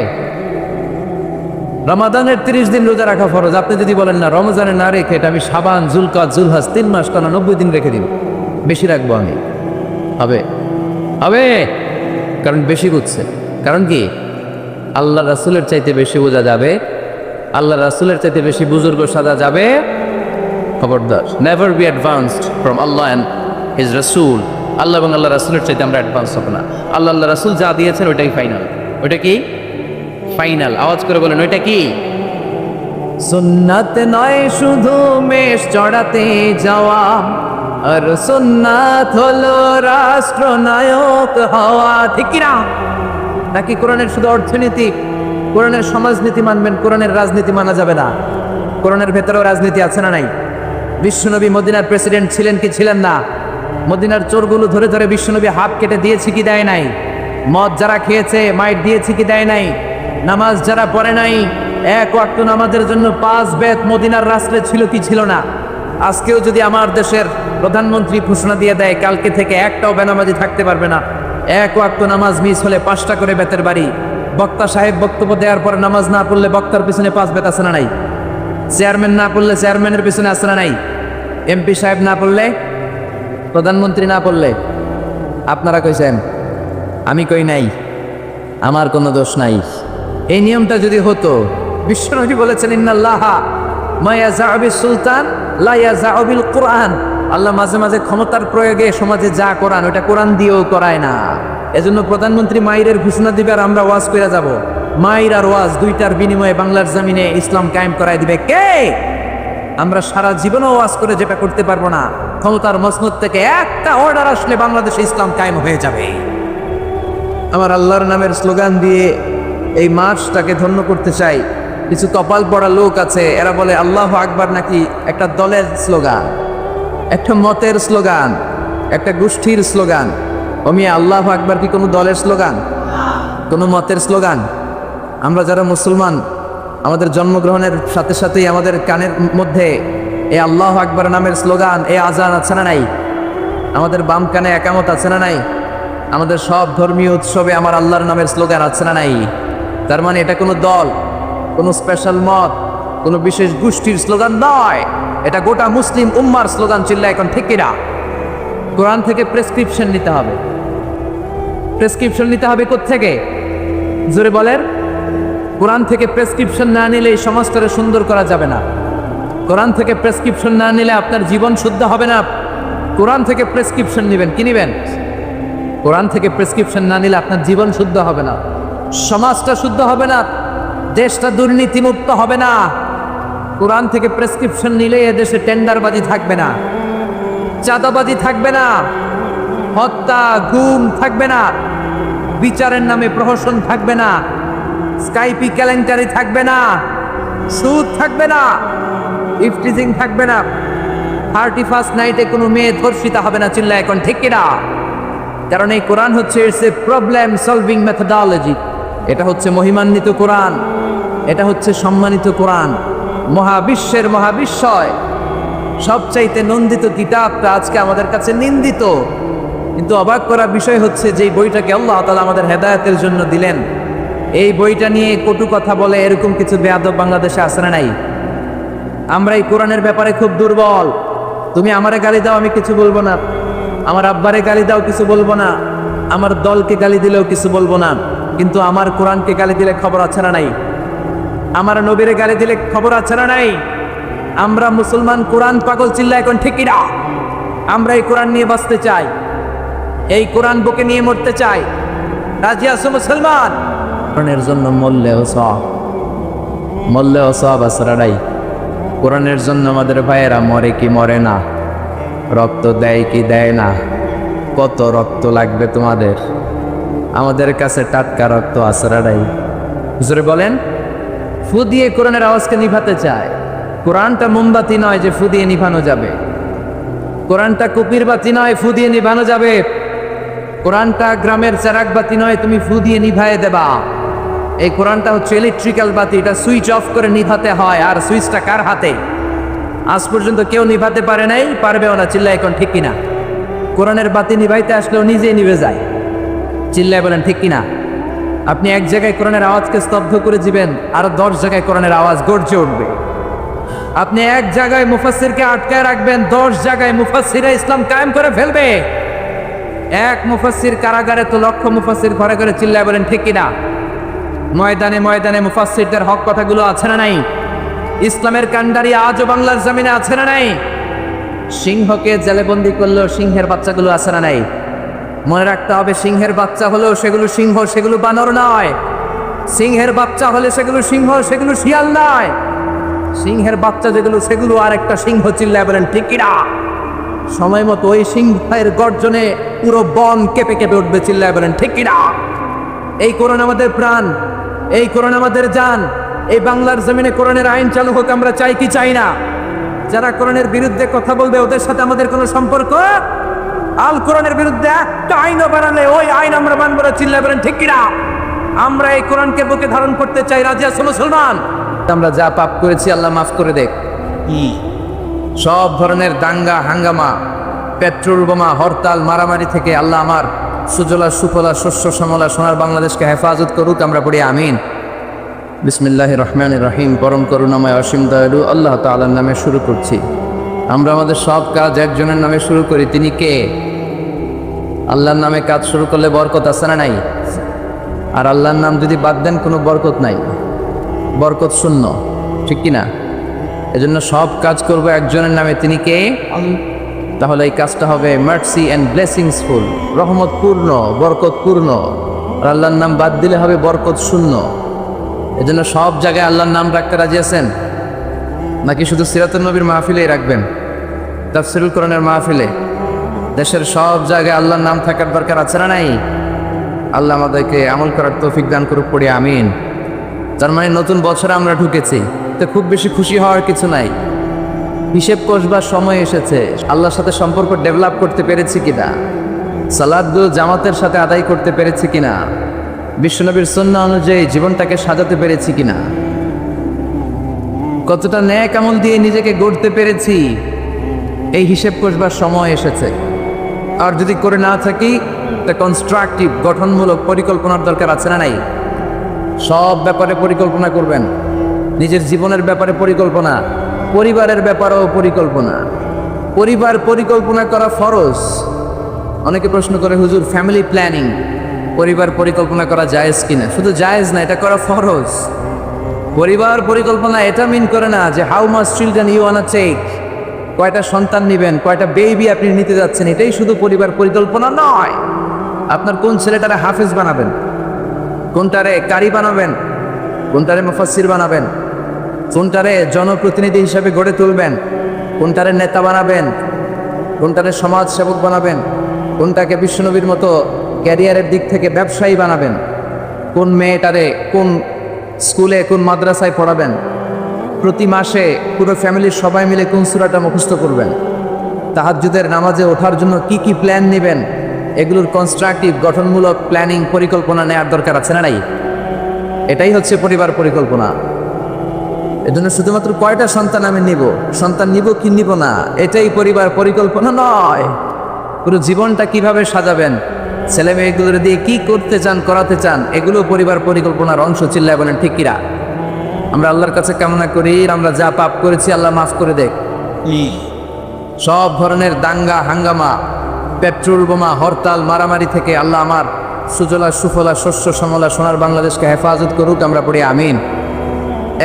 রমাদানের 30 দিন রোজা রাখা ফরজ, আপনি যদি বলেন না রমজানে না রেখে এটা আমি শাবান, জুলকাদ, জুলহাজ 3 মাস টানা 90 দিন রেখে দিব, বেশি রাখবো আমি, হবে? হবে, কারণ বেশি বুঝছে। কারণ কি? আল্লাহ রাসূলের চাইতে বেশি বোঝা যাবে, আল্লাহ রাসূলের চাইতে বেশি বুজুর্গ সাজা যাবে। খবরদার, never be advanced from Allah and his রাসূল। আল্লাহ এবং আল্লাহ রাসূলের চাইতে আমরা অ্যাডভান্স হব না। আল্লাহ আল্লাহ রাসূল যা দিয়েছেন ওইটাই ফাইনাল। ওইটা কি? ফাইনাল। আওয়াজ করে বলেন, ওইটা কি? সুন্নাত নয় শুধু মেষ চড়াতে যাওয়া, আর সুন্নাত হলো রাষ্ট্রনায়ক হওয়া। ঠিক কিনা? নাকি কোরআনের শুধু অর্থনীতি, কোরআনের সমাজনীতি মানবেন, কোরআনের রাজনীতি মানা যাবে না? কোরআনের ভেতরেও রাজনীতি আছে না নাই? বিশ্বনবী মদিনার প্রেসিডেন্ট ছিলেন কি ছিলেন না? মদিনার চোরগুলো ধরে ধরে বিশ্বনবী হাত কেটে দিয়েছে কি দেয় নাই? মদ যারা খেয়েছে মাইট দিয়েছে কি দেয় নাই? নামাজ যারা পড়ে নাই, 1 ওয়াক্ত নামাজের জন্য 5 বেত মদিনার রাষ্ট্রে ছিল কি ছিল না? আজকেও যদি আমার দেশের প্রধানমন্ত্রী ঘোষণা দিয়ে দেয় কালকে থেকে একটাও বেনামাজি থাকতে পারবে না, 1 ওয়াক্ত নামাজ মিস হলে 5টা করে বেতের বাড়ি। বক্তা সাহেব বক্তব্য দেওয়ার পরে নামাজ না পড়লে বক্তার পিছনে 5 বেত আছে না নাই? চেয়ারম্যান না পড়লে চেয়ারম্যানের পিছনে আছে না নাই? এমপি সাহেব না পড়লে, প্রধানমন্ত্রী না পড়লে? আপনারা কইছেন, আমি কই নাই, আমার কোনো দোষ নাই। এই নিয়মটা যদি হতো, বিশ্বনবী বলেছেন ইন্নাল্লাহা মা ইয়াযাউ বিস সুলতান লা ইয়াযাউ বিল কুরআন। আল্লাহ মাঝে মাঝে ক্ষমতার প্রয়োগে সমাজে যা করান ওটা কোরআন দিয়েও করায় না। এজন্য প্রধানমন্ত্রী মাইরের ঘোষণা দিবে আর আমরা ওয়াজ করে যাব। মাইর আর ওয়াজ দুইটার বিনিময়ে বাংলার জমিনে ইসলাম কায়েম করায় দিবে কে? আমরা সারা জীবনও ওয়াজ করে যেটা করতে পারবো না, ক্ষমতার মসনদ থেকে একটা অর্ডার আসলে বাংলাদেশে ইসলাম কায়েম হয়ে যাবে। আমার আল্লাহর নামের স্লোগান দিয়ে এই মাসটাকে ধন্য করতে চাই। কিছু কপাল পড়া লোক আছে, এরা বলে আল্লাহু আকবার নাকি একটা দলের স্লোগান, একটা মতের স্লোগান, একটা গোষ্ঠীর স্লোগান। মিয়া আল্লাহু আকবার কি কোনো দলের স্লোগান, কোনো মতের স্লোগান? আমরা যারা মুসলমান, আমাদের জন্মগ্রহণের সাথে সাথেই আমাদের কানের মধ্যে এই আল্লাহু আকবার নামের স্লোগান, এই আজান আছে না নাই? আমাদের বাম কানে একামত আছে না নাই? আমাদের সব ধর্মীয় উৎসবে আমার আল্লাহর নামের স্লোগান আছে না নাই? তার মানে এটা কোনো দল, কোনো স্পেশাল মত, কোনো বিশেষ গোষ্ঠীর স্লোগান নয়, এটা গোটা মুসলিম উম্মার স্লোগান। চিল্লা এখন ঠিক কিনা? কোরআন থেকে প্রেসক্রিপশন নিতে হবে। প্রেসক্রিপশন নিতে হবে কোত্থেকে? জোরে বলেন। কোরআন থেকে প্রেসক্রিপশন না নিলে এই সমাজটাকে সুন্দর করা যাবে না। কোরআন থেকে প্রেসক্রিপশন না নিলে আপনার জীবন শুদ্ধ হবে না। কোরআন থেকে প্রেসক্রিপশন নেবেন, কি নেবেন? কোরআন থেকে প্রেসক্রিপশন না নিলে আপনার জীবন শুদ্ধ হবে না, সমাজটা শুদ্ধ হবে না, দেশটা দুর্নীতিমুক্ত হবে না। কোরআন থেকে প্রেসক্রিপশন নিলে এদেশে টেন্ডারবাজি থাকবে না, চাঁদাবাজি থাকবে না, হত্যা গুম থাকবে না, বিচারের নামে প্রহসন থাকবে না, স্কাইপি কেলেঙ্কারি থাকবে না, সুদ থাকবে না, ইফটিজিং থাকবে না, 31st নাইটে কোনো মেয়ে ধর্ষিতা হবে না। চিল্লা এখন ঠিক কিনা? কারণ এই কোরআন হচ্ছে it's a problem solving methodology. এটা হচ্ছে মহিমান্বিত কোরআন, এটা হচ্ছে সম্মানিত কোরআন, মহাবিশ্বের মহাবিশ্বয় সবচাইতে নন্দিত কিতাবটা আজকে আমাদের কাছে নিন্দিত। কিন্তু অবাক করার বিষয় হচ্ছে যে বইটাকে আল্লাহ তাআলা আমাদের হেদায়েতের জন্য দিলেন, এই বইটা নিয়ে কটু কথা বলে এরকম কিছু বেয়াদব বাংলাদেশে আছে না নাই? আমরা এই কোরআনের ব্যাপারে খুব দুর্বল। তুমি আমারে গালি দাও, আমি কিছু বলবো না। আমার আব্বারে গালি দাও, কিছু বলবো না। আমার দলকে গালি দিলেও কিছু বলবো না। কিন্তু আমার কোরআনকে গালি দিলে খবর আছে না নাই? আমার নবীরে গালি দিলে খবর আছে না নাই? আমরা মুসলমান কোরআন পাগল। চিল্লা এখন ঠিক কিনা? আমরা এই কোরআন নিয়ে বাঁচতে চাই, এই কোরআন বুকে নিয়ে মরতে চাই। রাজি আছো মুসলমান? কোরআনের জন্য মরলেও সওয়াব, মরলেও সওয়াব আছে না নাই? কোরআনের জন্য আমাদের ভাইয়েরা মরে কি মরে না, রক্ত দেয় কি দেয় না, কত রক্ত লাগবে তোমাদের? আমাদের কাছে টাটকা রক্ত আসরারাই। হুজুরে বলেন, ফু দিয়ে কোরআনের আওয়াজকে নিভাতে চায়। কোরআনটা মোমবাতি নয় যে ফু দিয়ে নিভানো যাবে, কোরআনটা কুপির বাতি নয় ফু দিয়ে নিভানো যাবে, কোরআনটা গ্রামের চেরাগ বাতি নয় তুমি ফু দিয়ে নিভায়ে দেবা। এই কোরআনটা হচ্ছে ইলেকট্রিক্যাল বাতি, এটা সুইচ অফ করে নিভাতে হয়। আর সুইচটা কার হাতে? আজ পর্যন্ত কেউ নিভাতে পারে নাই, পারবেও না। চিল্লায় এখন ঠিক কিনা? কোরআনের বাতি নিভাইতে আসলেও নিজেই নিভে যায়। চিল্লায় বলেন ঠিক কিনা? আপনি এক জায়গায় কোরআনের আওয়াজকে স্তব্ধ করে দিবেন, আর 10 জায়গায় কোরআনের আওয়াজ গর্জে উঠবে। আপনি এক জায়গায় মুফাসসিরকে আটকায় রাখবেন, 10 জায়গায় মুফাসসিরে ইসলাম কায়েম করে ফেলবে। এক মুফাসসির কারাগারে তো লক্ষ মুফাসসির ঘরে ঘরে। চিল্লায় বলেন ঠিক কিনা? ময়দানে ময়দানে মুফাসসিরদের হক কথাগুলো আছে না নাই? ইসলামের কান্ডারি আজও বাংলার জমিনে আছে না নাই? সিংহকে জেলেবন্দি করলেও সিংহের বাচ্চাগুলো আছে না নাই? মনে রাখতে হবে, সিংহের বাচ্চা হলেও সেগুলো সিংহ, সেগুলো বানর নয়। সিংহের বাচ্চা হলে সেগুলো সিংহ, সেগুলো শিয়াল নয়। সিংহের বাচ্চা যেগুলো, সেগুলো আর একটা সিংহ। চিল্লায় বলেন ঠিক কিনা? সময় মতো ওই সিংহের গর্জনে পুরো বন কেঁপে কেঁপে উঠবে। চিল্লায় বলেন ঠিক কিনা? এই কোরআন আমাদের প্রাণ, এই কোরআন আমাদের জান। এই বাংলার জমিনে কোরআনের আইন চালু হোক, আমরা চাই কি চাই না? যারা কোরআনের বিরুদ্ধে কথা বলবে ওদের সাথে আমাদের কোনো সম্পর্ক? আল কোরআনের বিরুদ্ধে একটা আইনও বানালে ওই আইন আমরা মানব না। চিল্লায় বলেন ঠিক কিনা? আমরা এই কোরআনকে বুকে ধারণ করতে চাই। রাজি আছো মুসলমান? আমরা যা পাপ করেছি আল্লাহ মাফ করে দেখ। সব ধরনের দাঙ্গা হাঙ্গামা, পেট্রোল বোমা, হরতাল, মারামারি থেকে আল্লাহ আমার সুজলা সুফলা শস্য শ্যামলা সোনার বাংলাদেশকে হেফাজত করুক। আমরা পড়ি আমিন। বিসমিল্লাহির রহমানির রহিম। পরম করুণাময় অসীম দয়ালু আল্লাহ তাআলার নামে শুরু করছি। আমরা আমাদের সব কাজ একজনের নামে শুরু করি। তিনি কে? আল্লাহর নামে কাজ শুরু করলে বরকত আছে না নাই? আর আল্লাহর নাম যদি বাদ দেন কোনো বরকত নাই, বরকত শূন্য। ঠিক কিনা? এজন্য সব কাজ করব একজনের নামে। তিনি কে? তাহলে এই কাজটা হবে মার্সি অ্যান্ড ব্লেসিংসফুল, রহমতপূর্ণ, বরকতপূর্ণ। আর আল্লাহর নাম বাদ দিলে হবে বরকত শূন্য। এজন্য সব জায়গায় আল্লাহর নাম রাখতে রাজি আছেন? নাকি শুধু সিরাতুন নবীর মাহফিলেই রাখবেন, তাফসীরুল কোরআনের মাহফিলে? দেশের সব জায়গায় আল্লাহর নাম থাকার দরকার আছে না নাই? আল্লাহ আমাদেরকে আমল করার তৌফিক দান করুক, পড়ি আমিন। তার মানে নতুন বছরে আমরা ঢুকেছি, তো খুব বেশি খুশি হওয়ার কিছু নাই। হিসেব কষবার সময় এসেছে। আল্লাহর সাথে সম্পর্ক ডেভেলপ করতে পেরেছি কিনা, সালাতগুলো জামাতের সাথে আদায় করতে পেরেছি কিনা, বিশ্বনবীর সুন্নাহ অনুযায়ী জীবনটাকে সাজাতে পেরেছি কিনা, কতটা নেক আমল দিয়ে নিজেকে গড়তে পেরেছি, এই হিসেব কষবার সময় এসেছে। আর যদি করে না থাকি, তা কনস্ট্রাকটিভ গঠনমূলক পরিকল্পনার দরকার আছে না নাই? সব ব্যাপারে পরিকল্পনা করবেন। নিজের জীবনের ব্যাপারে পরিকল্পনা, পরিবারের ব্যাপারেও পরিকল্পনা। পরিবার পরিকল্পনা করা ফরজ। অনেকে প্রশ্ন করে, হুজুর ফ্যামিলি প্ল্যানিং, পরিবার পরিকল্পনা করা জায়েজ কিনা? শুধু জায়েজ না, এটা করা ফরজ। পরিবার পরিকল্পনা এটা মিন করে না যে how much children you want to take, কয়টা সন্তান নেবেন, কয়টা বেবি আপনি নিতে যাচ্ছেন, এটাই শুধু পরিবার পরিকল্পনা নয়। আপনার কোন ছেলেটারে হাফেজ বানাবেন, কোনটারে কারি বানাবেন, কোনটারে মুফাসসির বানাবেন, কোনটারে জনপ্রতিনিধি হিসাবে গড়ে তুলবেন, কোনটারে নেতা বানাবেন, কোনটারে সমাজ সেবক বানাবেন, কোনটাকে বিশ্বনবীর মতো ক্যারিয়ারের দিক থেকে ব্যবসায়ী বানাবেন, কোন মেয়েটারে কোন স্কুলে কোন মাদ্রাসায় পড়াবেন, প্রতি মাসে পুরো ফ্যামিলির সবাই মিলে কোন সূরাটা মুখস্থ করবেন, তাহাজ্জুদের নামাজে ওঠার জন্য কি কি প্ল্যান নেবেন, এগুলোর কনস্ট্রাকটিভ গঠনমূলক প্ল্যানিং পরিকল্পনা নেওয়ার দরকার আছে না নাই? এটাই হচ্ছে পরিবার পরিকল্পনা। এজন্য শুধুমাত্র কয়টা সন্তান আমি নিব, সন্তান নিব কি নিব না, এটাই পরিবার পরিকল্পনা নয়। পুরো জীবনটা কিভাবে সাজাবেন, ছেলে মেয়েগুলোর দিয়ে কি করতে চান, করাতে চান, এগুলো পরিবার পরিকল্পনার অংশ। চিল্লায় বলেন ঠিক কিনা? আমরা আল্লাহর কাছে কামনা করি আমরা যা পাপ করেছি আল্লাহ মাফ করে দেখ। সব ধরনের দাঙ্গা হাঙ্গামা, পেট্রোল বোমা, হরতাল, মারামারি থেকে আল্লাহ আমার সুজলা সুফলা শস্য শ্যামলা সোনার বাংলাদেশকে হেফাজত করুক। আমরা পড়ি আমিন।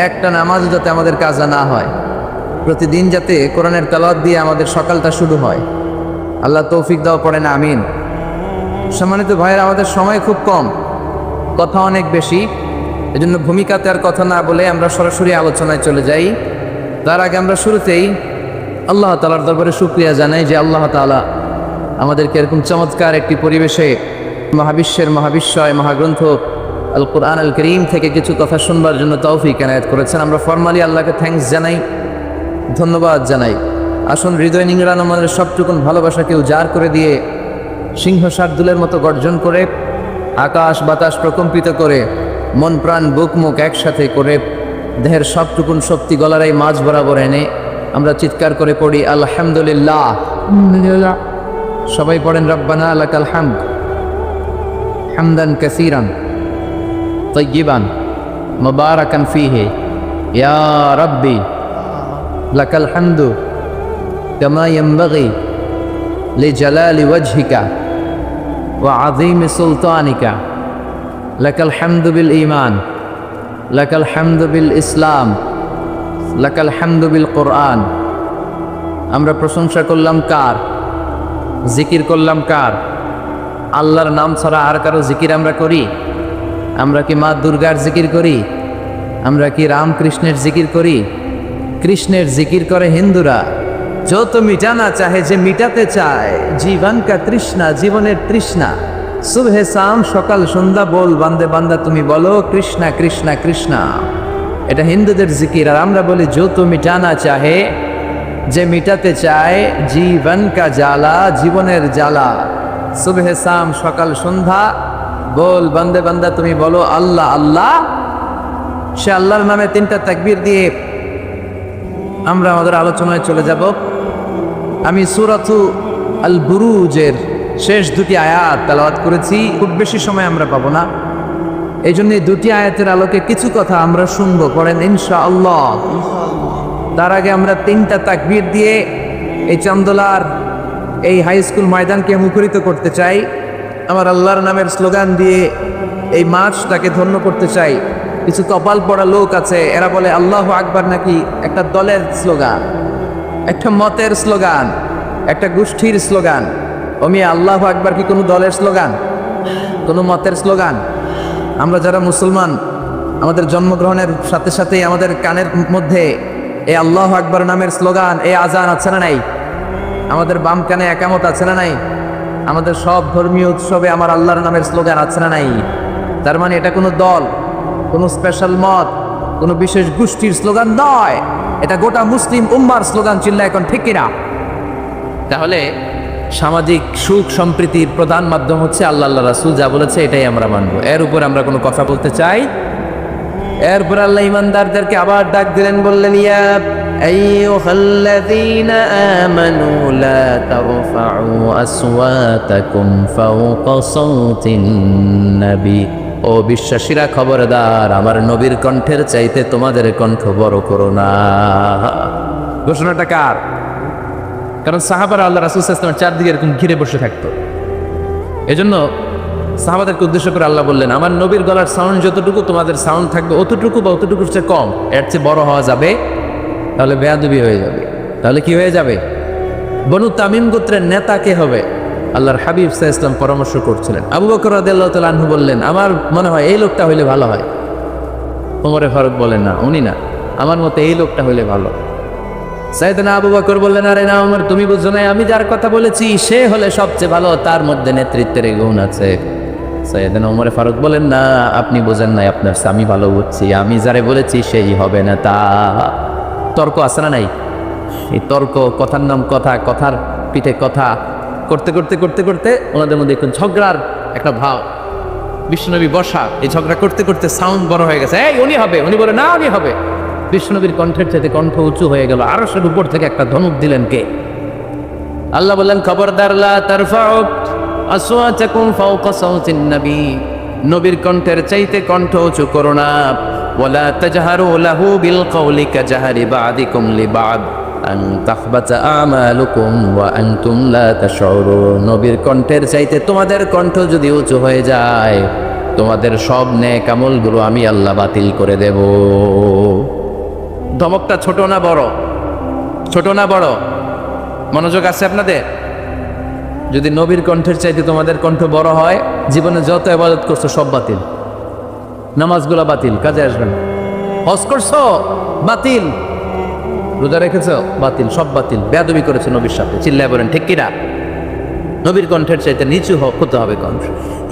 একটা নামাজ যাতে আমাদের কাজা না হয়, প্রতিদিন যাতে কোরআনের তেলাওয়াত দিয়ে আমাদের সকালটা শুরু হয়, আল্লাহ তৌফিক দাও, পড়ে না আমিন। সম্মানিত ভাইয়েরা, আমাদের সময় খুব কম, কথা অনেক বেশি। এজন্য ভূমিকাতে আর কথা না বলে আমরা সরাসরি আলোচনায় চলে যাই। তার আগে আমরা শুরুতেই আল্লাহ তাআলার দরবারে শুকরিয়া জানাই যে আল্লাহ তাআলা আমাদেরকে এরকম চমৎকার একটি পরিবেশে মহাবিশ্বের মহাবিশ্বয় মহাগ্রন্থ আল কুরআন আল করিম থেকে কিছু কথা শুনবার জন্য তৌফিক এনায়েত করেছেন। আমরা ফরমালি আল্লাহকে থ্যাঙ্কস জানাই, ধন্যবাদ জানাই। আসুন হৃদয় নিংড়ানো আমাদের সবটুকুন ভালোবাসাকে উজাড় করে দিয়ে সিংহ শার্দুলের মতো গর্জন করে আকাশ বাতাস প্রকম্পিত করে মন প্রাণ বুক মুখ একসাথে করে দেহের সবটুকুন শক্তি গলার এই মাঝ বরাবর এনে আমরা চিৎকার করে পড়ি আলহামদুলিল্লাহ। সবাই পড়েন রব্বানা লাকাল হামদ হামদান কাসীরান তাইয়িবান মুবারাকান ফীহি ইয়া রাব্বি লাকাল হামদু কামা ইয়ানবাগি লিজালালি ওয়াজহিকা ওয়া আযীমি সুলতানিকা লাকাল হামদু বিল ঈমান লাকাল হামদু বিল ইসলাম লাকাল হামদু বিল কোরআন। আমরা প্রশংসা করলাম কার? জিকির করলাম কার? আল্লাহর নাম ছাড়া আর কারো জিকির আমরা করি? আমরা কি মা দুর্গার জিকির করি? আমরা কি রামকৃষ্ণের জিকির করি? কৃষ্ণের জিকির করে হিন্দুরা। যত মিটানা চাহে, যে মিটাতে চায় জীবন কা তৃষ্ণা, জীবনের তৃষ্ণা। সুবহে শাম সকাল সন্ধ্যা বল বান্দে বান্দা তুমি বলো কৃষ্ণা কৃষ্ণা কৃষ্ণা। এটা হিন্দুদের জিকির। আর আমরা বলি যত মিটানা চাহে, যে মিটাতে চায় জীবন কা জ্বালা, জীবনের জ্বালা। সুবহে শাম সকাল সন্ধ্যা বল বান্দে বান্দা তুমি বলো আল্লাহ আল্লাহ। সে আল্লাহর নামে তিনটা তাকবীর দিয়ে আমরা আমাদের আলোচনায় চলে যাব। আমি সূরাতু আল বুরুজের শেষ দুটি আয়াত তেলাওয়াত করেছি। খুব বেশি সময় আমরা পাবো না, এই জন্য দুটি আয়াতের আলোকে কিছু কথা আমরা শুনবো। পড়েন ইনশাআল্লাহ। তার আগে আমরা তিনটা তাকবীর দিয়ে এই চান্দোলার এই হাই স্কুল ময়দানকে মুখরিত করতে চাই। আমার আল্লাহর নামের স্লোগান দিয়ে এই মাঠটাকে ধন্য করতে চাই। কিছু কপাল পড়া লোক আছে, এরা বলে আল্লাহু আকবার নাকি একটা দলের স্লোগান, একটা মতের স্লোগান, একটা গোষ্ঠীর স্লোগান। আল্লাহু আকবার কি কোনো দলের স্লোগান, কোনো মতের স্লোগান? আমরা যারা মুসলমান, আমাদের জন্মগ্রহণের সাথে সাথেই আমাদের কানের মধ্যে এই আল্লাহু আকবার নামের স্লোগান, এই আজান আছে না নাই? আমাদের বাম কানে একামত আছে না নাই? আমাদের সব ধর্মীয় উৎসবে আমার আল্লাহর নামের স্লোগান আছে না নাই? তার মানে এটা কোনো দল, কোনো স্পেশাল মত, কোনো বিশেষ গোষ্ঠীর স্লোগান নয়, এটা গোটা মুসলিম উম্মার স্লোগান। চিল্লা এখন ঠিক কিনা? তাহলে সামাজিক সুখ সম্প্রীতির প্রধান মাধ্যম হচ্ছে আল্লাহ আল্লাহ রাসূল যা বলেছে এটাই আমরা মানবো। এর উপর আমরা কোনো কথা বলতে চাই? এরপর আল্লাহ ইমানদারদেরকে আবার ডাক দিলেন, বললেন ইয়া আইয়ুহাল্লাযীনা আমানু লা তারফাউ আসওয়াতাকুম ফাওকা সাওতিন নবী। ও বিশ্বাসীরা খবরদার, আমার নবীর কণ্ঠের চাইতে তোমাদের কণ্ঠ বড় করো না। ঘোষণাটা কার? কারণ সাহাবারা আল্লাহ রাসূল সাল্লাল্লাহু আলাইহি ওয়াসাল্লামের চারদিকে এরকম ঘিরে বসে থাকতো। এজন্য সাহাবাদেরকে উদ্দেশ্য করে আল্লাহ বললেন, আমার নবীর গলার সাউন্ড যতটুকু তোমাদের সাউন্ড থাকবে অতটুকু বা অতটুকুর চেয়ে কম, এর চেয়ে বড় হওয়া যাবে তাহলে বেয়াদবি হয়ে যাবে। তাহলে কি হয়ে যাবে? বনু তামিম গোত্রের নেতা কে হবে? আল্লাহর হাবিব সাল্লাল্লাহু আলাইহি ওয়াসাল্লাম পরামর্শ করছিলেন। আবু বকর রাদিয়াল্লাহু তাআলা আনহু বললেন, আমার মনে হয় এই লোকটা হইলে ভালো হয়। ওমরে ফারুক বলেন, না উনি না, আমার মতে এই লোকটা হইলে ভালো। সাইয়েদনা আবু বকর বললেন, আরে না ওমর, তুমি বুঝছো না, আমি যার কথা বলেছি সে হলে সবচেয়ে ভালো, তার মধ্যে নেতৃত্বের গুণ আছে। সাইয়েদনা ওমরে ফারুক বলেন, না আপনি বোঝেন নাই, আপনার আমি ভালো বুঝছি, আমি যারে বলেছি সেই হবে না। তা তর্ক আছে না নাই? এই তর্ক, কথার নাম কথা, কথার পিঠে কথা করতে করতে করতে করতে ওনাদের মধ্যে একটু ঝগড়ার একটা ভাব। বিশ্বনবী বসা, এই ঝগড়া করতে করতে সাউন্ড বড় হয়ে গেছে, এই উনি হবে, উনি বলে না উনি হবে। বিশ্বনবীর কণ্ঠের চাইতে কণ্ঠ উঁচু হয়ে গেল। আরশের উপর থেকে একটা ধনুক দিলেন কে? আল্লাহ বললেন, খবরদার লা তারফাউ আসওয়াতাকুম ফাওকা সাওতিন নবী, নবীর কণ্ঠের চাইতে কণ্ঠ উঁচু করো না। ওয়ালা তাজহারু লাহু বিল কওলি কাজহারি বা'দিকুম লিবা'দ আন তাহবাতা আমালুকুম ওয়া আনতুম লা তাশউরুন। নবীর কণ্ঠের চাইতে তোমাদের কণ্ঠ যদি উঁচু হয়ে যায়, তোমাদের সব নেক আমলগুলো আমি আল্লাহ বাতিল করে দেব। ধমকটা ছোট না বড়? ছোট না বড়? মনোযোগ আছে আপনাদের? যদি নবীর কণ্ঠের চাইতে তোমাদের কণ্ঠ বড় হয়, জীবনে যত ইবাদত করছো সব বাতিল, নামাজগুলো বাতিল, কাজে আসবেন। হজ করছো বাতিল, রোজা রেখেছো? বাতিল, সব বাতিল। বেয়াদবি করেছো নবীর সাথে, চিল্লায় বলেন ঠিক কিনা? নবীর কণ্ঠের চাইতে নিচু হতে হবে কণ্ঠ।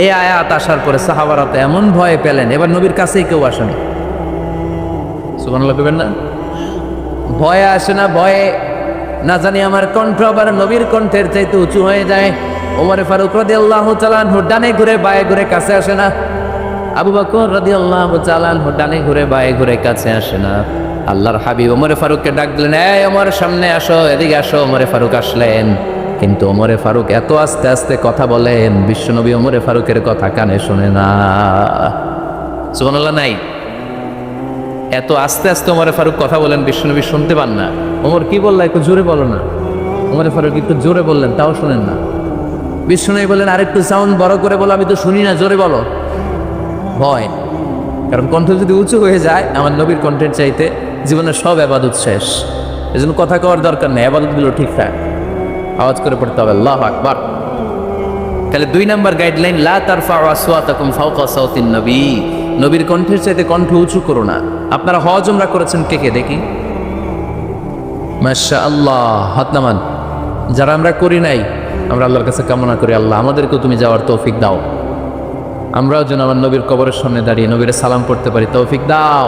এই আয়াত আসার পরে সাহাবারা তো এমন ভয় পেলেন, এবার নবীর কাছেই কেউ আসেনি। সুবহানাল্লাহ বলবেন না? ভয়ে আসে না, ভয়ে না জানি আমার কণ্ঠ আবার নবীর কণ্ঠের চাইতে উঁচু হয়ে যায়। ওমরে ফারুক রাদিয়াল্লাহু তাআলা আনহু ডানে ঘুরে বায়ে ঘুরে কাছে আসে না। আবু বকর রাদিয়াল্লাহু তাআলা আনহু ডানে ঘুরে বায়ে ঘুরে কাছে আসে না। আল্লাহর হাবিব ওমরে ফারুককে ডাক দিলেন, এই ওমর সামনে আসো, এদিকে আসো। ওমরে ফারুক আসলেন, কিন্তু ওমরে ফারুক এত আস্তে আস্তে কথা বলেন, বিশ্বনবী ওমরে ফারুকের কথা কানে শোনে না। সুবহানাল্লাহ নাই? এত আস্তে আস্তে ওমরে ফারুক কথা বলেন, বিশ্বনবী শুনতে পান না। ওমর কি বললা, একটু জোরে বলো না। ওমরে ফারুক একটু জোরে বললেন, তাও শোনেন না। বিশ্বনবী বললেন, আরেকটু সাউন্ড বড় করে বলো, আমি তো শুনি না, জোরে বলো। ভয়, কারণ কণ্ঠ যদি উঁচু হয়ে যায় আমার নবীর কণ্ঠের চাইতে জীবনের সব ইবাদত শেষ। এজন্য কথা কওয়ার দরকার নেই, ইবাদতগুলো ঠিকঠাক আওয়াজ করে পড়তে হবে, আল্লাহু আকবার। তাহলে 2 নাম্বার গাইডলাইন, লা তারফাউ আসওয়াতাকুম ফাওকা সাওতিন নবী। নবীর কণ্ঠের চাইতে কণ্ঠ উঁচু করো না। আপনারা হজ উমরা করেছেন কে কে দেখি? মাশাআল্লাহ, হাত নামান। যারা আমরা করি নাই, আমরা আল্লাহর কাছে কামনা করি, আল্লাহ আমাদেরকেও তুমি যাওয়ার তৌফিক দাও। আমরাও যেন আমার নবীর কবরের সামনে দাঁড়িয়ে নবীর সালাম পড়তে পারি, তৌফিক দাও।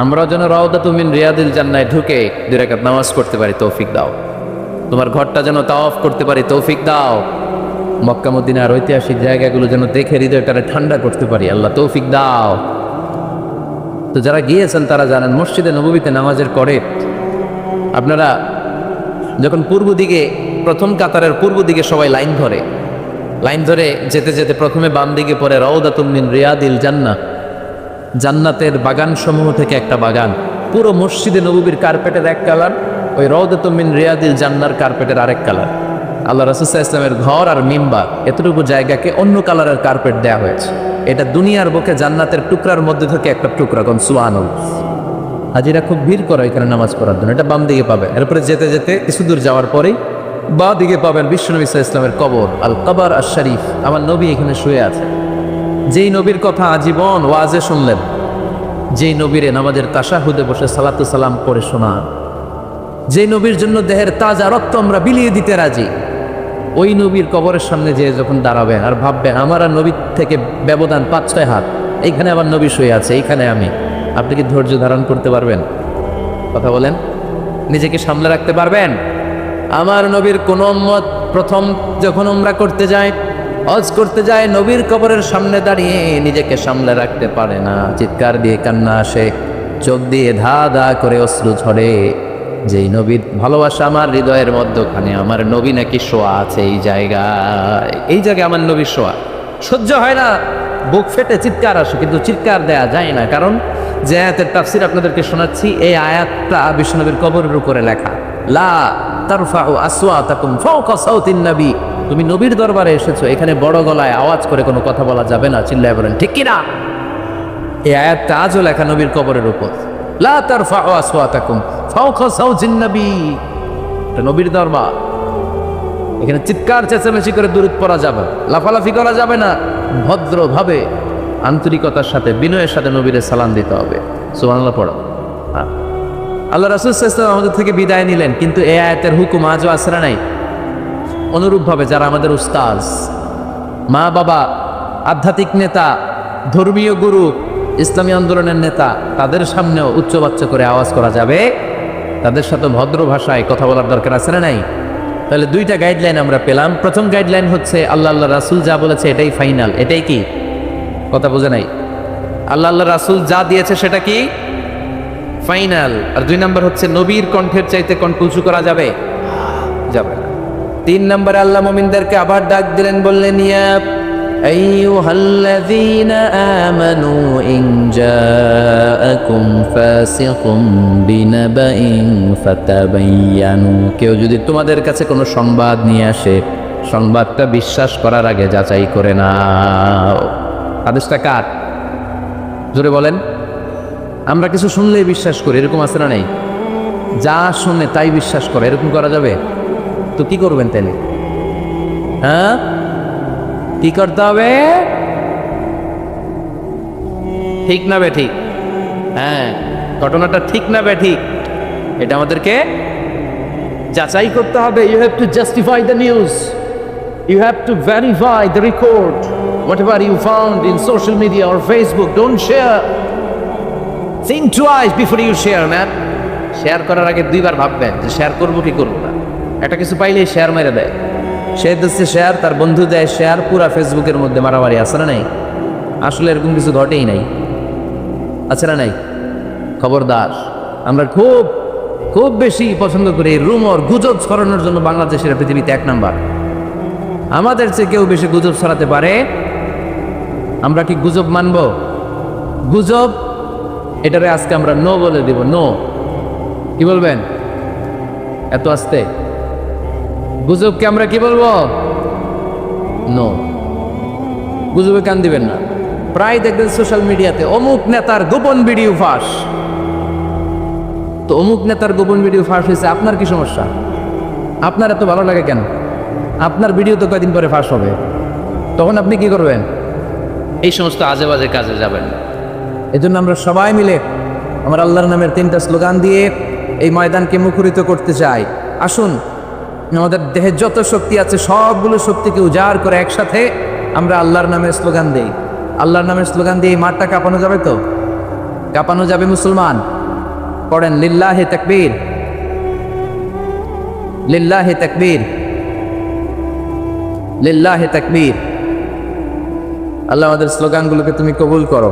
আমরাও যেন রাউদাতু মিন রিয়াদিল জান্নায় ঢুকে 2 রাকাত নামাজ পড়তে পারি, তৌফিক দাও। তোমার ঘরটা যেন তাওয়াফ করতে পারি, তৌফিক দাও। মক্কা মদিনার ঐতিহাসিক জায়গাগুলো যেন দেখে হৃদয়টারে ঠান্ডা করতে পারি, আল্লাহ তৌফিক দাও। তো যারা গিয়েছেন তারা জানেন, মসজিদে নববীতে নামাজের পরে আপনারা যখন পূর্ব দিকে, প্রথম কাতারের পূর্ব দিকে সবাই লাইন ধরে যেতে যেতে প্রথমে বাম দিকে পড়ে রাউদাতুম মিন রিয়াদিল জান্নাহ, জান্নাতের বাগান সমূহ থেকে একটা বাগান। পুরো মসজিদে নববীর কার্পেটের এক কালার, ওই রাউদাতুম মিন রিয়াদিল জান্নাহর কার্পেটের আরেক কালার। আল্লাহ রাসূল সাল্লাল্লাহু আলাইহি ওয়াসাল্লামের ঘর আর মিম্বার এতটুকু জায়গাকে অন্য কালারের কার্পেট দেওয়া হয়েছে। এটা দুনিয়ার বুকে জান্নাতের টুকরার মধ্যে থেকে একটা টুকরা, কোন সুবহানাল্লাহ। হাজিরা খুব ভিড় করে এখানে নামাজ পড়ার জন্য। এটা বাম দিকে পাবে। এরপরে যেতে যেতে কিছু দূর যাওয়ার পরেই বাঁ দিকে পাবেন বিশ্বনবী সাল্লাল্লাহু আলাইহি ওয়াসাল্লামের কবর, আল কবর আশ শরীফ। আমার নবী এখানে শুয়ে আছে। যেই নবীর কথা আজীবন ওয়াজে শুনলেন, যেই নবীরে নামাজের তাশাহুদে বসে সালাতু সালাম পড়ে শোনা, যেই নবীর জন্য দেহের তাজা রক্ত আমরা বিলিয়ে দিতে রাজি, ওই নবীর কবরের সামনে যেয়ে যখন দাঁড়াবেন আর ভাববেন আমার আর নবীর থেকে ব্যবধান 5-6 হাত, এইখানে আমার নবী শুয়ে আছে, এইখানে আমি, আপনি কি ধৈর্য ধারণ করতে পারবেন? কথা বলেন, নিজেকে সামলে রাখতে পারবেন? আমার নবীর কোন উম্মত প্রথম যখন উমরা করতে যায়, হজ করতে যায়, নবীর কবরের সামনে দাঁড়িয়ে নিজেকে সামলে রাখতে পারে না, চিৎকার দিয়ে কান্না আসে, চোখ দিয়ে ধা ধা করে অশ্রু ঝরে। যেই নবীর ভালোবাসা আমার হৃদয়ের মধ্যখানে, আমার নবী নাকি শোয়া আছে এই জায়গায় আমার নবীর শোয়া। সহ্য হয় না, বুক ফেটে চিৎকার আসে, কিন্তু চিৎকার দেয়া যায় না। কারণ যে আয়াতের তাফসীর আপনাদেরকে শোনাচ্ছি, এই আয়াতটা বিশ্বনবীর কবরের উপরে লেখা, লা তারফাউ আসওয়াতাকুম ফাওকা সাওতিন নবী। তুমি নবীর দরবারে এসেছো, এখানে বড় গলায় আওয়াজ করে কোনো কথা বলা যাবে না, চিল্লায় বলেন ঠিক কিনা? এই আয়াতটা আজও লেখা নবীর কবরের উপর, লা তারফাউ আসওয়াতাকুম ফাওকা সাওতিন নবী। এটা নবীর দরবার, এখানে চিৎকার চেঁচামেচি করে দূরত পড়া যাবে, লাফালাফি করা যাবে না, ভদ্রভাবে আন্তরিকতার সাথে বিনয়ের সাথে নবীরে সালাম দিতে হবে। সুবহানাল্লাহ পড়ো। আল্লাহ রাসূল সাল্লাল্লাহু আলাইহি ওয়াসাল্লাম আমাদের থেকে বিদায় নিলেন, কিন্তু এই আয়াতের হুকুম আজও আছে না নাই? অনুরূপভাবে যারা আমাদের উস্তাজ, মা বাবা, আধ্যাত্মিক নেতা, ধর্মীয় গুরু, ইসলামী আন্দোলনের নেতা, তাদের সামনেও উচ্চবাচ্য করে আওয়াজ করা যাবে, তাদের সাথে ভদ্র ভাষায় কথা বলার দরকার আছে না নাই? তাহলে 2টা গাইডলাইন আমরা পেলাম। প্রথম গাইডলাইন হচ্ছে আল্লাহ রাসূল যা বলেছে এটাই ফাইনাল, এটাই কি? কথা বোঝে নাই? আল্লাহ রাসূল যা দিয়েছে সেটা কি ফাইনাল। আর 2 নাম্বার হচ্ছে নবীর কণ্ঠের চাইতে কণ্ঠ উঁচু করা যাবে যাবে না। 3 নম্বরে আল্লাহ মুমিনদেরকে আবার ডাক দিলেন, বললেন ইয়া আইয়ুহাল্লাযীনা আমানু ইন জাআকুম ফাসিকুম বিনাবাইন ফাতাবায়ানু। কেউ যদি তোমাদের কাছে কোনো সংবাদ নিয়ে আসে, সংবাদটা বিশ্বাস করার আগে যাচাই করে নাও। আদেশটা কার? জোরে বলেন। আমরা কিছু শুনলেই বিশ্বাস করি, এরকম আছে না নাই? যা শুনে তাই বিশ্বাস করে, এরকম করা যাবে? তো কি করবেন তাহলে? হ্যাঁ, কি করতে হবে? ঠিক না বে ঠিক? হ্যাঁ, ঘটনাটা ঠিক না বে ঠিক? এটা আমাদেরকে যাচাই করতে হবে। You have to justify the news, you have to verify the record, whatever you found in social media or Facebook, don't share, think twice before you share, man. Share করার আগে দুইবার ভাববেন যে শেয়ার করবো কি করবো না। একটা কিছু পাইলেই শেয়ার মেরে দেয়, সে দিচ্ছে শেয়ার, তার বন্ধু দেয় শেয়ার, পুরা ফেসবুকের মধ্যে মারামারি আছে না নাই? আসলে এরকম কিছু ঘটেই নাই, আছে না নাই? খবরদার, আমরা খুব খুব বেশি পছন্দ করি রুমর, গুজব ছড়ানোর জন্য বাংলাদেশের পৃথিবীতে 1 নাম্বার। আমাদের চেয়ে কেউ বেশি গুজব ছড়াতে পারে, আমরা কি গুজব মানব? গুজব এটারে আজকে আমরা নো বলে দিব, নো। কি বলবেন? এত আস্তে গুজবকে আমরা কি বলবো? নো। গুজবে কান দিবেন না। প্রায় দেখবেন সোশ্যাল মিডিয়াতে অমুক নেতার গোপন ভিডিও ফাঁস, তো অমুক নেতার গোপন ভিডিও ফাঁস হয়েছে, আপনার কি সমস্যা? আপনার এত ভালো লাগে কেন? আপনার ভিডিও তো কয়দিন পরে ফাঁস হবে, তখন আপনি কি করবেন? এই সমস্ত আজে বাজে কাজে যাবেন। এজন্য আমরা সবাই মিলে আমার আল্লাহর নামের 3টা স্লোগান দিয়ে এই ময়দানকে মুখরিত করতে চাই। আসুন, আমাদের দেহে যত শক্তি আছে সবগুলো শক্তিকে উজাড় করে একসাথে আমরা আল্লাহর নামের স্লোগান দেই। আল্লাহর নামের স্লোগান দিয়ে এই মাঠটা কাঁপানো যাবে তো? কাঁপানো যাবে মুসলমান? পড়েন লিল্লাহে তাকবীর, লিল্লাহে তাকবীর, লিল্লাহে তাকবীর। আল্লাহ আমাদের স্লোগানগুলোকে তুমি কবুল করো,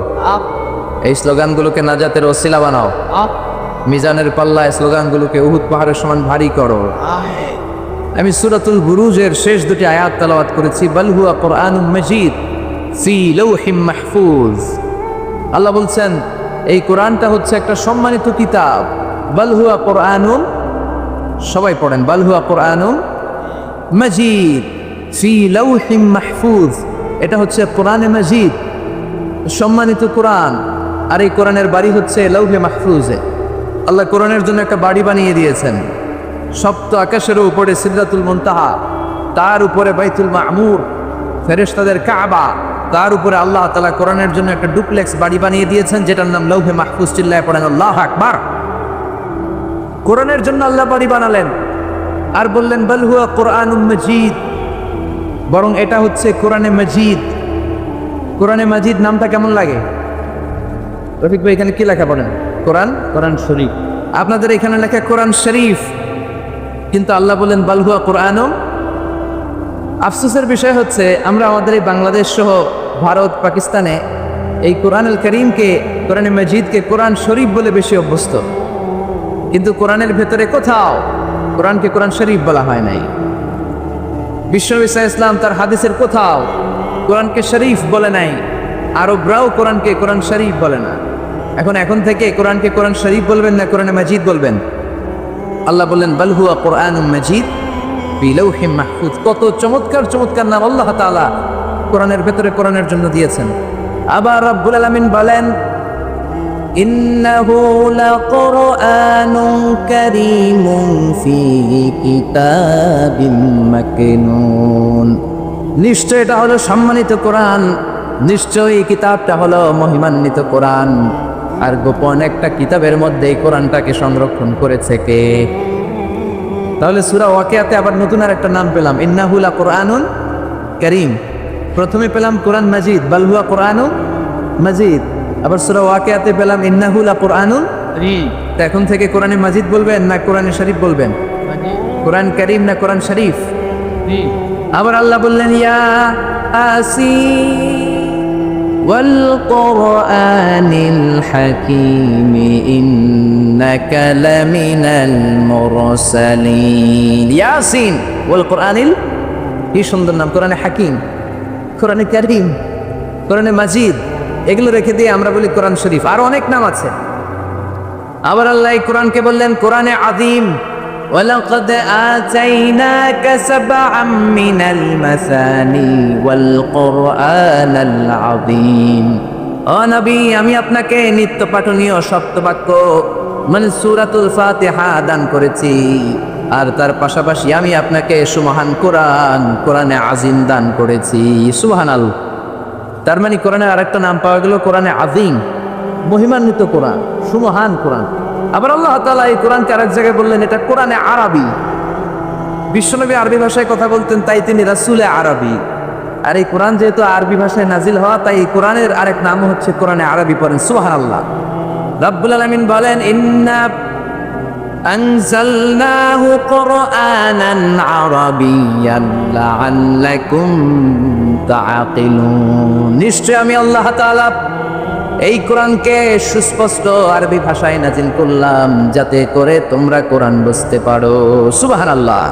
এই স্লোগানগুলোকে নাজাতের ওসিলা বানাও, মিজানের পাল্লায় স্লোগানগুলোকে উহুদ পাহাড়ের সমান ভারী করো। আমি সূরাতুল বুরুজের শেষ 2টি আয়াত তেলাওয়াত করেছি, বাল হুয়া কুরআনুম মাজিদ ফি লাউহিম মাহফুজ। আল্লাহ বলছেন এই কোরআনটা হচ্ছে একটা সম্মানিত কিতাব। বাল হুয়া কুরআনুম, সবাই পড়েন, বাল হুয়া কুরআনুম মাজিদ ফি লাউহিম মাহফুজ। এটা হচ্ছে কোরআনে মাজিদ, সম্মানিত কোরআন। আর এই কোরআনের বাড়ি হচ্ছে লাউহে মাহফুজে। আল্লাহ কোরআনের জন্য একটা বাড়ি বানিয়ে দিয়েছেন, সপ্ত আকাশের উপরে সিদরাতুল মুনতাহা, তার উপরে বাইতুল মামুর, ফেরেশতাদের কাবা, তার উপরে আল্লাহ তাআলা কোরআনের জন্য একটা ডুপ্লেক্স বাড়ি বানিয়ে দিয়েছেন, যেটার নাম লাউহে মাহফুজ। চিল্লায় পড়েন আল্লাহু আকবার। কোরআনের জন্য আল্লাহ বাড়ি বানালেন আর বললেন বাল হুয়া কুরআনুম মাজিদ, বরং এটা হচ্ছে কোরআনে মাজিদ। কোরআনে মাজিদ নামটা কেমন লাগে? রফিক ভাই এখানে কি লেখা পড়েন? কোরআন, কোরআন শরীফ। আপনাদের এখানে লেখা কোরআন শরীফ, কিন্তু আল্লাহ বলেন বাল হুয়া কুরআনুম। আফসোসের বিষয় হচ্ছে আমরা আমাদের এই বাংলাদেশ সহ ভারত, পাকিস্তানে এই কোরআনুল কারীমকে, কোরআনে মাজিদকে কোরআন শরীফ বলে বেশি অভ্যস্ত, কিন্তু কোরআনের ভেতরে কোথাও কোরআনকে কোরআন শরীফ বলা হয় নাই। বিশ্বনবী সাল্লাল্লাহু আলাইহি ওয়াসাল্লাম তার হাদিসের কোথাও কোরআনকে শরীফ বলে নাই, আরবরাও কোরআনকে কোরআন শরীফ বলে না। এখন থেকে কোরআনকে কোরআন শরীফ বলবেন না কোরআনে মাজিদ বলবেন? আল্লাহ বললেন বাল হুয়া কুরআনুম মাজিদ ফি লাউহিম মাহফুজ। কত চমৎকার চমৎকার নাম আল্লাহ তাআলা কোরআনের ভেতরে কোরআনের জন্য দিয়েছেন। আবার রব্বুল আলামিন বলেন ইন্নাহু লাকুরআনুন কারীমুন ফি কিতাবিম মাকনুন। নিশ্চয় এটা হলো সম্মানিত কোরআন, নিশ্চয়ই এই কিতাবটা হলো মহিমান্বিত কোরআন। আর গোপন একটা কিতাবের মধ্যে এই কোরআনটাকে সংরক্ষণ করেছে কে? তাহলে সূরা ওয়াকিয়াতে আবার নতুন আর একটা নাম পেলাম, ইন্নাহু লাকুরআনুন কারীম। প্রথমে পেলাম কোরআন মাজিদ, বাল হুয়া কুরআনুম মাজিদ। আবার সূরা ওয়াকিয়াতে পেলাম ইন্নাহু লাকুরআনুন কারীম। তো এখন থেকে কোরআনে মাজিদ বলবেন না কোরআনে শরীফ বলবেন? কোরআন কারীম না কোরআন শরীফ? আবার আল্লাহ বললেন ইয়া আসিন ওয়াল কুরআনিল হাকীম ইন্নাকা লামিনাল মুরসালিন। ইয়াসিন ওয়াল কুরআনিল, কি সুন্দর নাম! কোরআনে হাকীম, কোরআনে কারীম, কোরআনে মাজিদ, এগুলো রেখে দিয়ে আমরা বলি কোরআন শরীফ। আরো অনেক নাম আছে। আবার আল্লাহ এই কোরআনকে বললেন কোরআনে আযীম, ওয়ালাকাদ আতাইনাকা সাবআম মিনাল মাসানি ওয়াল কুরআনাল আযীম। ও নবী, আমি আপনাকে নিত্য পাঠনীয় সপ্তবাক্য মানে সূরাতুল ফাতিহা দান করেছি, আর তার পাশাপাশি আমি আপনাকে সুমহান কোরআন, কোরআনে আযীম দান করেছি। সুবহানাল্লাহ। তার মানে কোরআনের আরেকটা নাম পাওয়া গেল কোরআনে আযীম, মহিমান্বিত কোরআন, সুমহান কোরআন। আবার আল্লাহ তাআলা এই কোরআনকে আরেক জায়গায় বললেন এটা কোরআনে আরবি। বিশ্বনবী আরবি ভাষায় কথা বলতেন, তাই তিনি রাসূলে আরবি। আর এই কোরআন যেহেতু আরবি ভাষায় নাজিল হওয়া, তাই এই কোরআনের আরেক নাম হচ্ছে কোরআনে আরবি। পড়েন সুবহানাল্লাহ। রাব্বুল আলামিন বলেন ইন্না আনজালনাহু কুরআনান আরাবিয়্যান লাআল্লাকুম তাআকিলুন। নিশ্চয় আমি আল্লাহ তাআলা এই কোরআনকে সুস্পষ্ট আরবি ভাষায় নাজিল করলাম যাতে করে তোমরা কোরআন বুঝতে পারো। সুবহানাল্লাহ,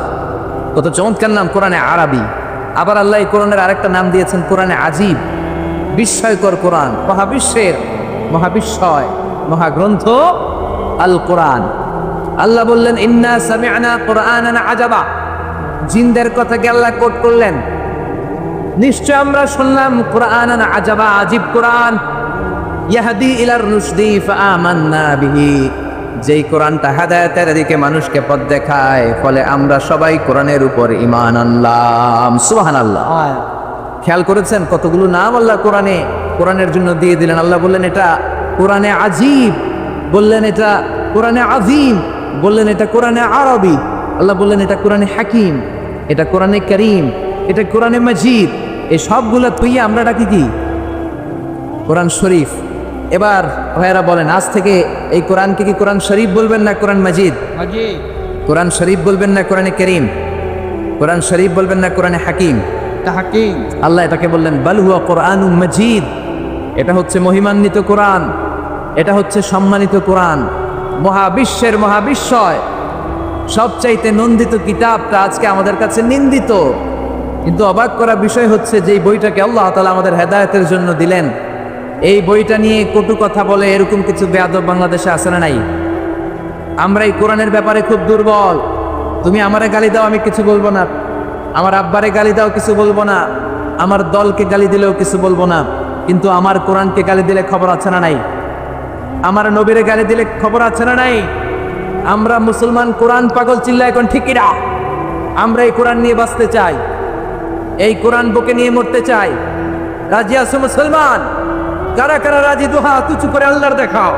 কত চমৎকার নাম কোরআনে আরবি। আবার আল্লাহ এই কোরআনের আরেকটা নাম দিয়েছেন কোরআনে আজিব, বিস্ময়কর কোরআন, মহাবিশ্বের মহাবিস্ময় মহাগ্রন্থ আল কোরআন। আল্লাহ বললেন ইন্না সামি'না কুরআনান আজাবা। জিনদের কথাকে আল্লাহ কোট করলেন, নিশ্চয় আমরা শুনলাম কুরআনান আজাবা, আজিব কোরআন, ইয়াহদি ইলার রুশদি ফাআমান্না বিহি, যেই কোরআনটা হেদায়েতের দিকে মানুষকে পথ দেখায়, ফলে আমরা সবাই কোরআনের উপর ঈমান আনলাম। সুবহানাল্লাহ। খেয়াল করেছেন কতগুলো নাম আল্লাহ কোরআনের জন্য দিয়ে দিলেন। আল্লাহ বললেন এটা কোরআনে আজিব, বললেন এটা কোরআনে আযীম, বললেন এটা কোরআনে আরবি, আল্লাহ বললেন এটা কোরআনে হাকিম, এটা কোরআনে করিম, এটা কোরআনে মাজিদ। এই সবগুলো তুইয়া আমরা ডাকি কি? কোরআন শরীফ। এবার ভাইয়েরা বলেন, আজ থেকে এই কোরআনকে কি কোরআন শরীফ বলবেন না কোরআন মাজিদ? কোরআন শরীফ বলবেন না কোরআনে করিম? কোরআন শরীফ বলবেন না কোরআনে হাকিম? আল্লাহ এটাকে বললেন বাল হুয়া কোরআনুম মাজিদ, এটা হচ্ছে মহিমান্বিত কোরআন, এটা হচ্ছে সম্মানিত কোরআন, মহাবিশ্বের মহাবিস্ময়, সবচাইতে নন্দিত কিতাবটা আজকে আমাদের কাছে নিন্দিত। কিন্তু অবাক করা বিষয় হচ্ছে যে বইটাকে আল্লাহ তাআলা আমাদের হেদায়েতের জন্য দিলেন, এই বইটা নিয়ে কটু কথা বলে এরকম কিছু বেয়াদব বাংলাদেশে আছে না নাই? আমরা এই কোরআনের ব্যাপারে খুব দুর্বল। তুমি আমারে গালি দাও, আমি কিছু বলবো না। আমার আব্বারে গালি দাও, কিছু বলবো না। আমার দলকে গালি দিলেও কিছু বলবো না। কিন্তু আমার কোরআনকে গালি দিলে খবর আছে না নাই? আমার নবীরে গালি দিলে খবর আছে না নাই? আমরা মুসলমান কোরআন পাগল, চিল্লা এখন ঠিকই না? আমরা এই কোরআন নিয়ে বাঁচতে চাই, এই কোরআন বুকে নিয়ে মরতে চাই। রাজি আছো মুসলমান? কারা কারা রাজি? দুহা তুচু করে আল্লাহর দেখাও।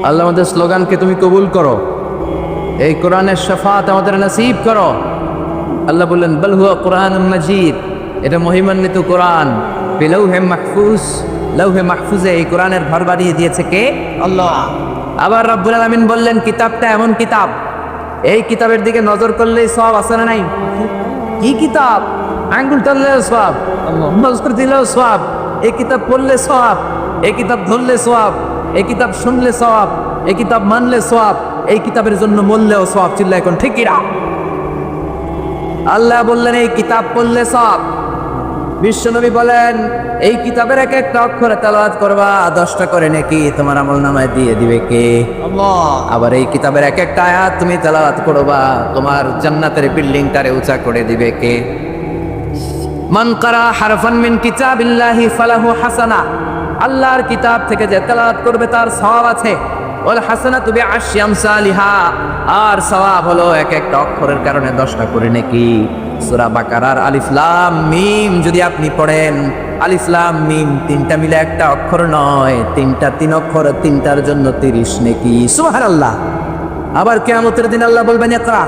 আল্লাহ আমাদের স্লোগানকে তুমি কবুল করো, এই কোরআনের শাফাত আমাদের নসিব করো। আল্লাহ বললেন বাল হুয়া কোরআনুম মাজিদ, এটা মহিমান্বিত কোরআন। ফিলাউহে মাহফুজ, লাউহে মাহফুজে এই কোরআনের ঘর বানিয়ে দিয়েছে কে? আল্লাহ। আবার রব্বুল আলামিন বললেন কিতাবটা এমন কিতাব, এই কিতাবের দিকে নজর করলেই সওয়াব আছে না নাই? কি কিতাব? আঙ্গুল টানলেও সওয়াব, নজর দিলেও সওয়াব, এই কিতাব পড়লে সওয়াব, এই কিতাব ধরলে সওয়াব, এই কিতাব শুনলে সওয়াব, এই কিতাব মানলে সওয়াব, এই কিতাবের জন্য মরলেও সওয়াব। চিল্লা এখন ঠিকই না? আল্লাহ বললেন এই কিতাব পড়লে সওয়াব। বিশ্বনবী বলেন এই কিতাবের এক একটা অক্ষরে তেলাওয়াত করবা, 10টা করে নেকি তোমার আমলনামায় দিয়ে দিবে কে? আল্লাহ। আবার এই কিতাবের এক একটা আয়াত তুমি তেলাওয়াত করবা, তোমার জান্নাতের বিল্ডিংটারে উঁচা করে দিবে কে? মান কারা হারফান মিন কিতাবিল্লাহি ফালাহু হাসানা, আল্লাহর কিতাব থেকে যে তেলাওয়াত করবে তার সওয়াব আছে। ওয়াল হাসানাতু বিআশরি আমসালিহা, আর সওয়াব হলো এক একটা অক্ষরের কারণে 10টা করে নেকি। সূরা বাকারার আলিফ লাম মিম যদি আপনি পড়েন, আলিফ লাম মিম 3টা মিলে একটা অক্ষর নয়, 3টা 3 অক্ষর, 3টার জন্য 30 নেকি। সুবহানাল্লাহ। আবার কিয়ামতের দিন আল্লাহ বলবেন ইকরা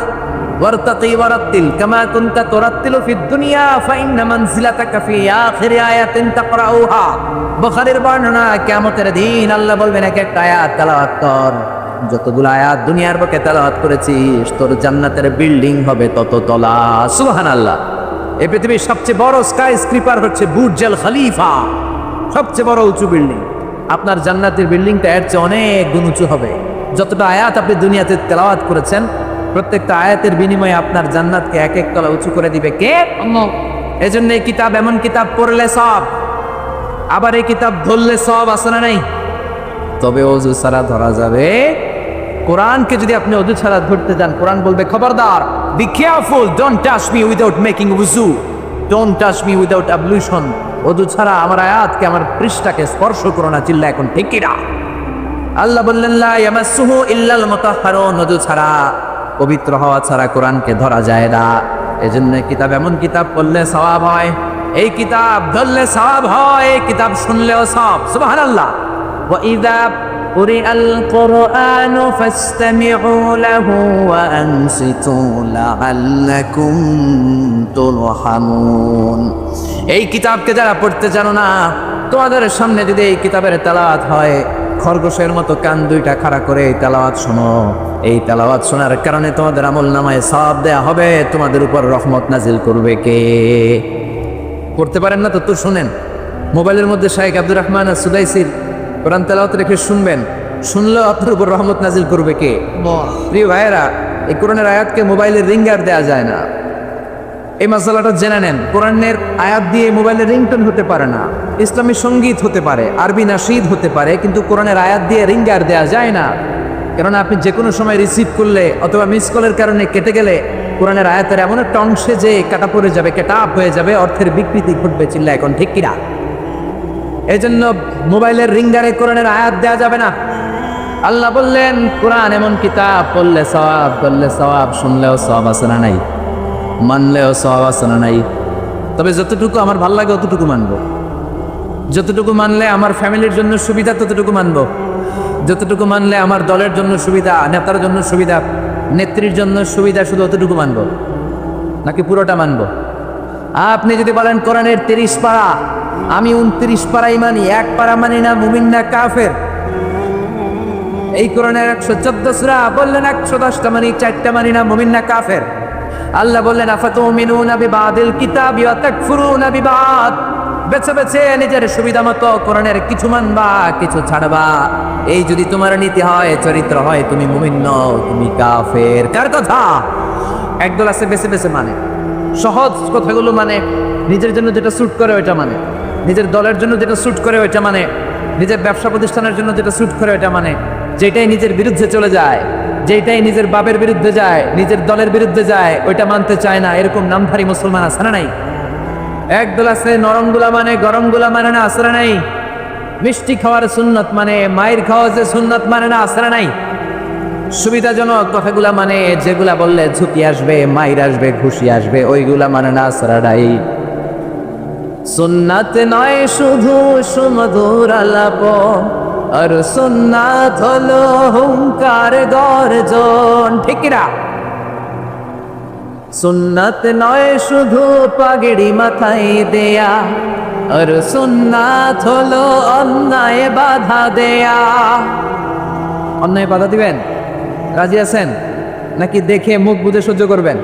ওয়ারতাকি ওয়ারাত্তিল কামা কুনতা তুরাত্তিলু ফিদ দুনিয়া ফাইন্না মানজিলাতাকা ফি আখিরি আয়াতিন তাকরাউহা। বুখারীর বর্ণনা, কিয়ামতের দিন আল্লাহ বলবেন এক একটা আয়াত তেলাওয়াত কর, যতগুলো আয়াত দুনিয়ার বুকে তেলাওয়াত করেছিস তোর জান্নাতের বিল্ডিং হবে তত তলা। সুবহানাল্লাহ। এই পৃথিবীর সবচেয়ে বড় স্কাই স্ক্রিপার হচ্ছে বুর্জ আল খলিফা, সবচেয়ে বড় উঁচু বিল্ডিং। আপনার জান্নাতের বিল্ডিংটা এর চেয়ে অনেক গুণ উঁচু হবে। যতটা আয়াত আপনি দুনিয়াতে তেলাওয়াত করেছেন, প্রত্যেকটা আয়াতের বিনিময়ে আপনার জান্নাতকে এক এক তলা উঁচু করে দিবে কে? আল্লাহ। এজন্য এই কিতাব এমন কিতাব পড়লে সওয়াব, আবার এই কিতাব ধরলে সওয়াব আছে না নাই? তবে ওযু ছাড়া ধরা যাবে। কোরআনকে যদি আপনি ওযু ছাড়া ধরতে যান, কোরআন বলবে খবরদার, be careful, don't touch me without making ওযু, don't touch me without ablution, অজু ছাড়া আমার আয়াতকে, আমার পৃষ্ঠাকে স্পর্শ করো না। চিল্লা এখন ঠিক কিনা? আল্লাহ বললেন লা ইয়ামাসসুহু ইল্লাল মুতাহহারুন, অজু ছাড়া, পবিত্র হওয়া ছাড়া কোরআনকে ধরা যায় না। এজন্য কিতাব এমন কিতাব পড়লে সওয়াব হয়, এই কিতাব ধরলে সওয়াব হয়, এই কিতাব শুনলেও সওয়াব। সুবহানাল্লাহ। ওয়া ইযা কুরিআল কুরআনু ফাসতামিউ লাহু ওয়া আনসিতু লাআল্লাকুম তুরহামুন। এই কিতাবকে যারা পড়তে জানো না, তোমাদের সামনে যদি এই কিতাবের তেলাওয়াত হয়, খরগোশের মতো কান দুইটা খাড়া করে এই তেলাওয়াত শোনো। এই তেলাওয়াত শোনার কারণে তোমাদের আমল নামায় সওয়াব দেয়া হবে, তোমাদের উপর রহমত নাজিল করবে কে? পড়তে পারেন না তো শুনেন। মোবাইলের মধ্যে শাইখ আব্দুর রহমান সুদাইসির কোরআন তেলাওয়াত রেখে শুনবেন, শুনলেও আপনার উপর রহমত নাজিল করবে কে? প্রিয় ভাইয়েরা, এই কোরআনের আয়াতকে মোবাইলের রিঙ্গার দেয়া যায় না। এই মাসালাটা জেনে নেন। কোরআনের আয়াত দিয়ে মোবাইলের রিংটোন হতে পারে না, ইসলামী সঙ্গীত হতে পারে, আরবি নাশিদ হতে পারে, কিন্তু কোরআনের আয়াত দিয়ে রিঙ্গার দেয়া যায় না। কেননা আপনি যে কোনো সময় রিসিভ করলে অথবা মিস কলের কারণে কেটে গেলে কোরআনের আয়াতের এমন একটা অংশে যে কাটা পড়ে যাবে, কেটা আপ হয়ে যাবে, অর্থের বিকৃতি ঘটবে। চিল্লা এখন ঠিক কিনা? এই জন্য মোবাইলের রিঙ্গারে কোরআনের আয়াত দেয়া যাবে না। আল্লাহ বললেন কোরআন এমন কিতাব, পড়লে সওয়াব, করলে সওয়াব, শুনলেও সওয়াব আছে না নাই? মানলেও সওয়াব আছে না নাই? তবে যতটুকু আমার ভাল লাগে অতটুকু মানবো। যতটুকু মানলে আমার ফ্যামিলির জন্য সুবিধা ততটুকু মানবো। যতটুকু মানলে আমার দলের জন্য সুবিধা, নেতার জন্য সুবিধা, নেত্রীর জন্য সুবিধা, শুধু অতটুকু মানবো নাকি পুরোটা মানবো? আপনি যদি বলেন কোরআনের 30 পারা, আমি 29 পারাই মানি, 1 পারা মানি না, মুমিন না কাফের। এই কোরআনের 114 সূরা বললেন 110টা মানি, 4টা মানি না, মুমিন না কাফের। আল্লাহ বললেন আফাতুমিনুনা বিবাদিল কিতাবি ওয়া তাকফুরুনা বিবাদ। বেছে বেছে নিজের সুবিধা মতো কোরআনের কিছু মানবা, কিছু ছাড়বা। এই যদি তোমার নীতি হয়, চরিত্র হয়, তুমি মুমিন নও, তুমি কাফের। কার কথা? একদল আছে বেছে বেছে মানে, সহজ কথাগুলো মানে, নিজের জন্য যেটা স্যুট করে ওইটা মানে, নিজের দলের জন্য যেটা স্যুট করে ওইটা মানে, নিজের ব্যবসা প্রতিষ্ঠানের জন্য যেটা স্যুট করে ওইটা মানে, যেটাই নিজের বিরুদ্ধে চলে যায়, যেটাই নিজের বাপের বিরুদ্ধে যায়, নিজের দলের বিরুদ্ধে যায়, ওইটা মানতে চায় না। এরকম নামধারী মুসলমান আছে না নাই? একদল আছে নরমগুলা মানে, গরমগুলা মানে না, আছে না নাই? মিষ্টি খাওয়ার সুন্নত মানে, মায়ের খাওয়া যে সুন্নত মানে না, আছে না নাই? সুবিধাজনক কথাগুলা মানে, যেগুলা বললে ঝুঁকি আসবে, মায়ের আসবে, খুশি আসবে, ওইগুলা মানে না, আছে না নাই? সুন্নাত নয় শুধু সুমধুর আলাপ, আর সুন্নাত হলো হুঙ্কার গর্জন। ঠিক কিনা? সুন্নাত নয় শুধু পাগড়ি মাথায় দেয়া, আর সুন্নাত হলো অন্যায় বাধা দেয়া। অন্যায় বাধা দিবেন? রাজি আছেন নাকি দেখে মুখ বুঝে সহ্য করবেন?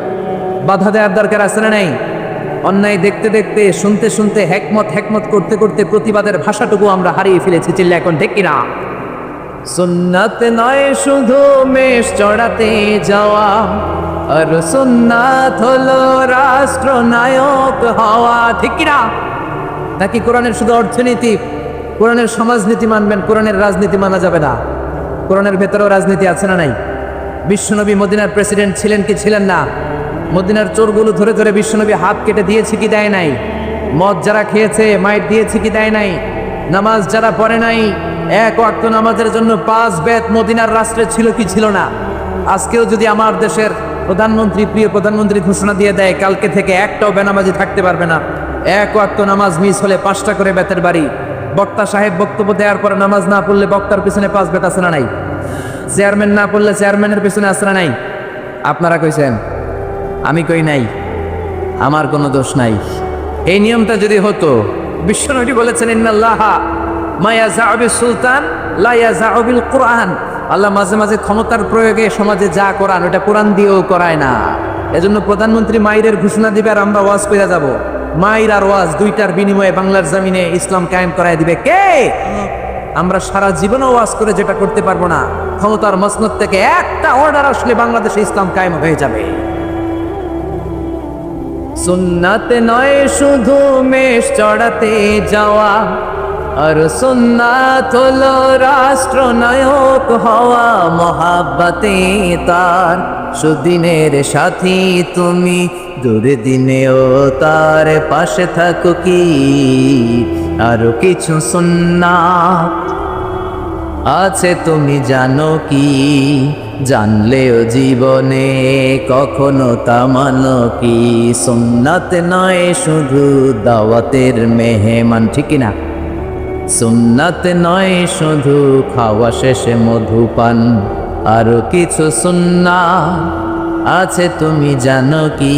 বাধা দেওয়ার দরকার আছে না নাই? অন্যায় দেখতে দেখতে, শুনতে শুনতে, হেকমত করতে করতে প্রতিবাদের ভাষাটুকু আমরা হারিয়ে ফেলেছি। চিল্লা এখন ঠিক কিনা? সুন্নাত নয় শুধু মেষ চড়াতে যাওয়া, আর সুন্নাত হলো রাষ্ট্রনায়ক হওয়া। ঠিক কিনা? নাকি কোরআনের শুধু অর্থনীতি, কোরআনের সমাজনীতি মানবেন, কোরআনের রাজনীতি মানা যাবে না? কোরআনের ভেতরেও রাজনীতি আছে না নাই? বিশ্বনবী মদিনার প্রেসিডেন্ট ছিলেন কি ছিলেন না? মদিনার চোরগুলো ধরে ধরে বিশ্বনবী হাত কেটে দিয়েছে কি দেয় নাই? মদ যারা খেয়েছে মাইর দিয়েছে কি দেয় নাই? নামাজ যারা পড়ে নাই, 1 ওয়াক্ত নামাজের জন্য 5 বেত মদিনার রাষ্ট্রে ছিল কি ছিল না? আজকেও যদি আমার দেশের প্রধানমন্ত্রী, প্রিয় প্রধানমন্ত্রী ঘোষণা দিয়ে দেয় কালকে থেকে একটাও বেনামাজি থাকতে পারবে না, 1 ওয়াক্ত নামাজ মিস হলে 5টা করে বেতের বাড়ি। বক্তা সাহেব বক্তব্য দেওয়ার পরে নামাজ না পড়লে বক্তার পিছনে 5 বেত আছে না নাই? চেয়ারম্যান না পড়লে চেয়ারম্যানের পিছনে আছে না নাই? আপনারা কইছেন, আমি কই নাই, আমার কোনো দোষ নাই। এই নিয়মটা যদি হতো, বিশ্বনবী বলেছেন ইন্নাল্লাহা মা ইয়াযাউ বিস সুলতান লা ইয়াযাউ বিল কুরআন। আল্লাহ মাঝে মাঝে ক্ষমতার প্রয়োগে সমাজে যা করান ওটা কোরআন দিয়েও করায় না। এজন্য প্রধানমন্ত্রী মাইরের ঘোষণা দিবে আর আমরা ওয়াজ কইরা যাব। মাইর আর ওয়াজ দুইটার বিনিময়ে বাংলার জমিনে ইসলাম কায়েম করায় দিবে কে? আমরা সারা জীবনও ওয়াজ করে যেটা করতে পারবো না, ক্ষমতার মসনদ থেকে একটা অর্ডার আসলে বাংলাদেশে ইসলাম কায়েম হয়ে যাবে। সুন্নাত নয় শুধু মেষ চড়াতে যাওয়া, আর সুন্নাত হলো রাষ্ট্রনায়ক হওয়া, মহাব্বতে তার সুদিনের সাথী তুমি, দুর্দিনেও তার পাশে থাকো কি। আরো কিছু সুন্নাত আছে তুমি জানো কি, জানলেও জীবনে কখনো তা মানো কি। সুন্নাত নয় শুধু দাওয়াতের মেহমান, ঠিক না? সুন্নাত নয় শুধু খাওয়া শেষে মধুপান, আরো কিছু সুন্নাত আছে তুমি জানো কি।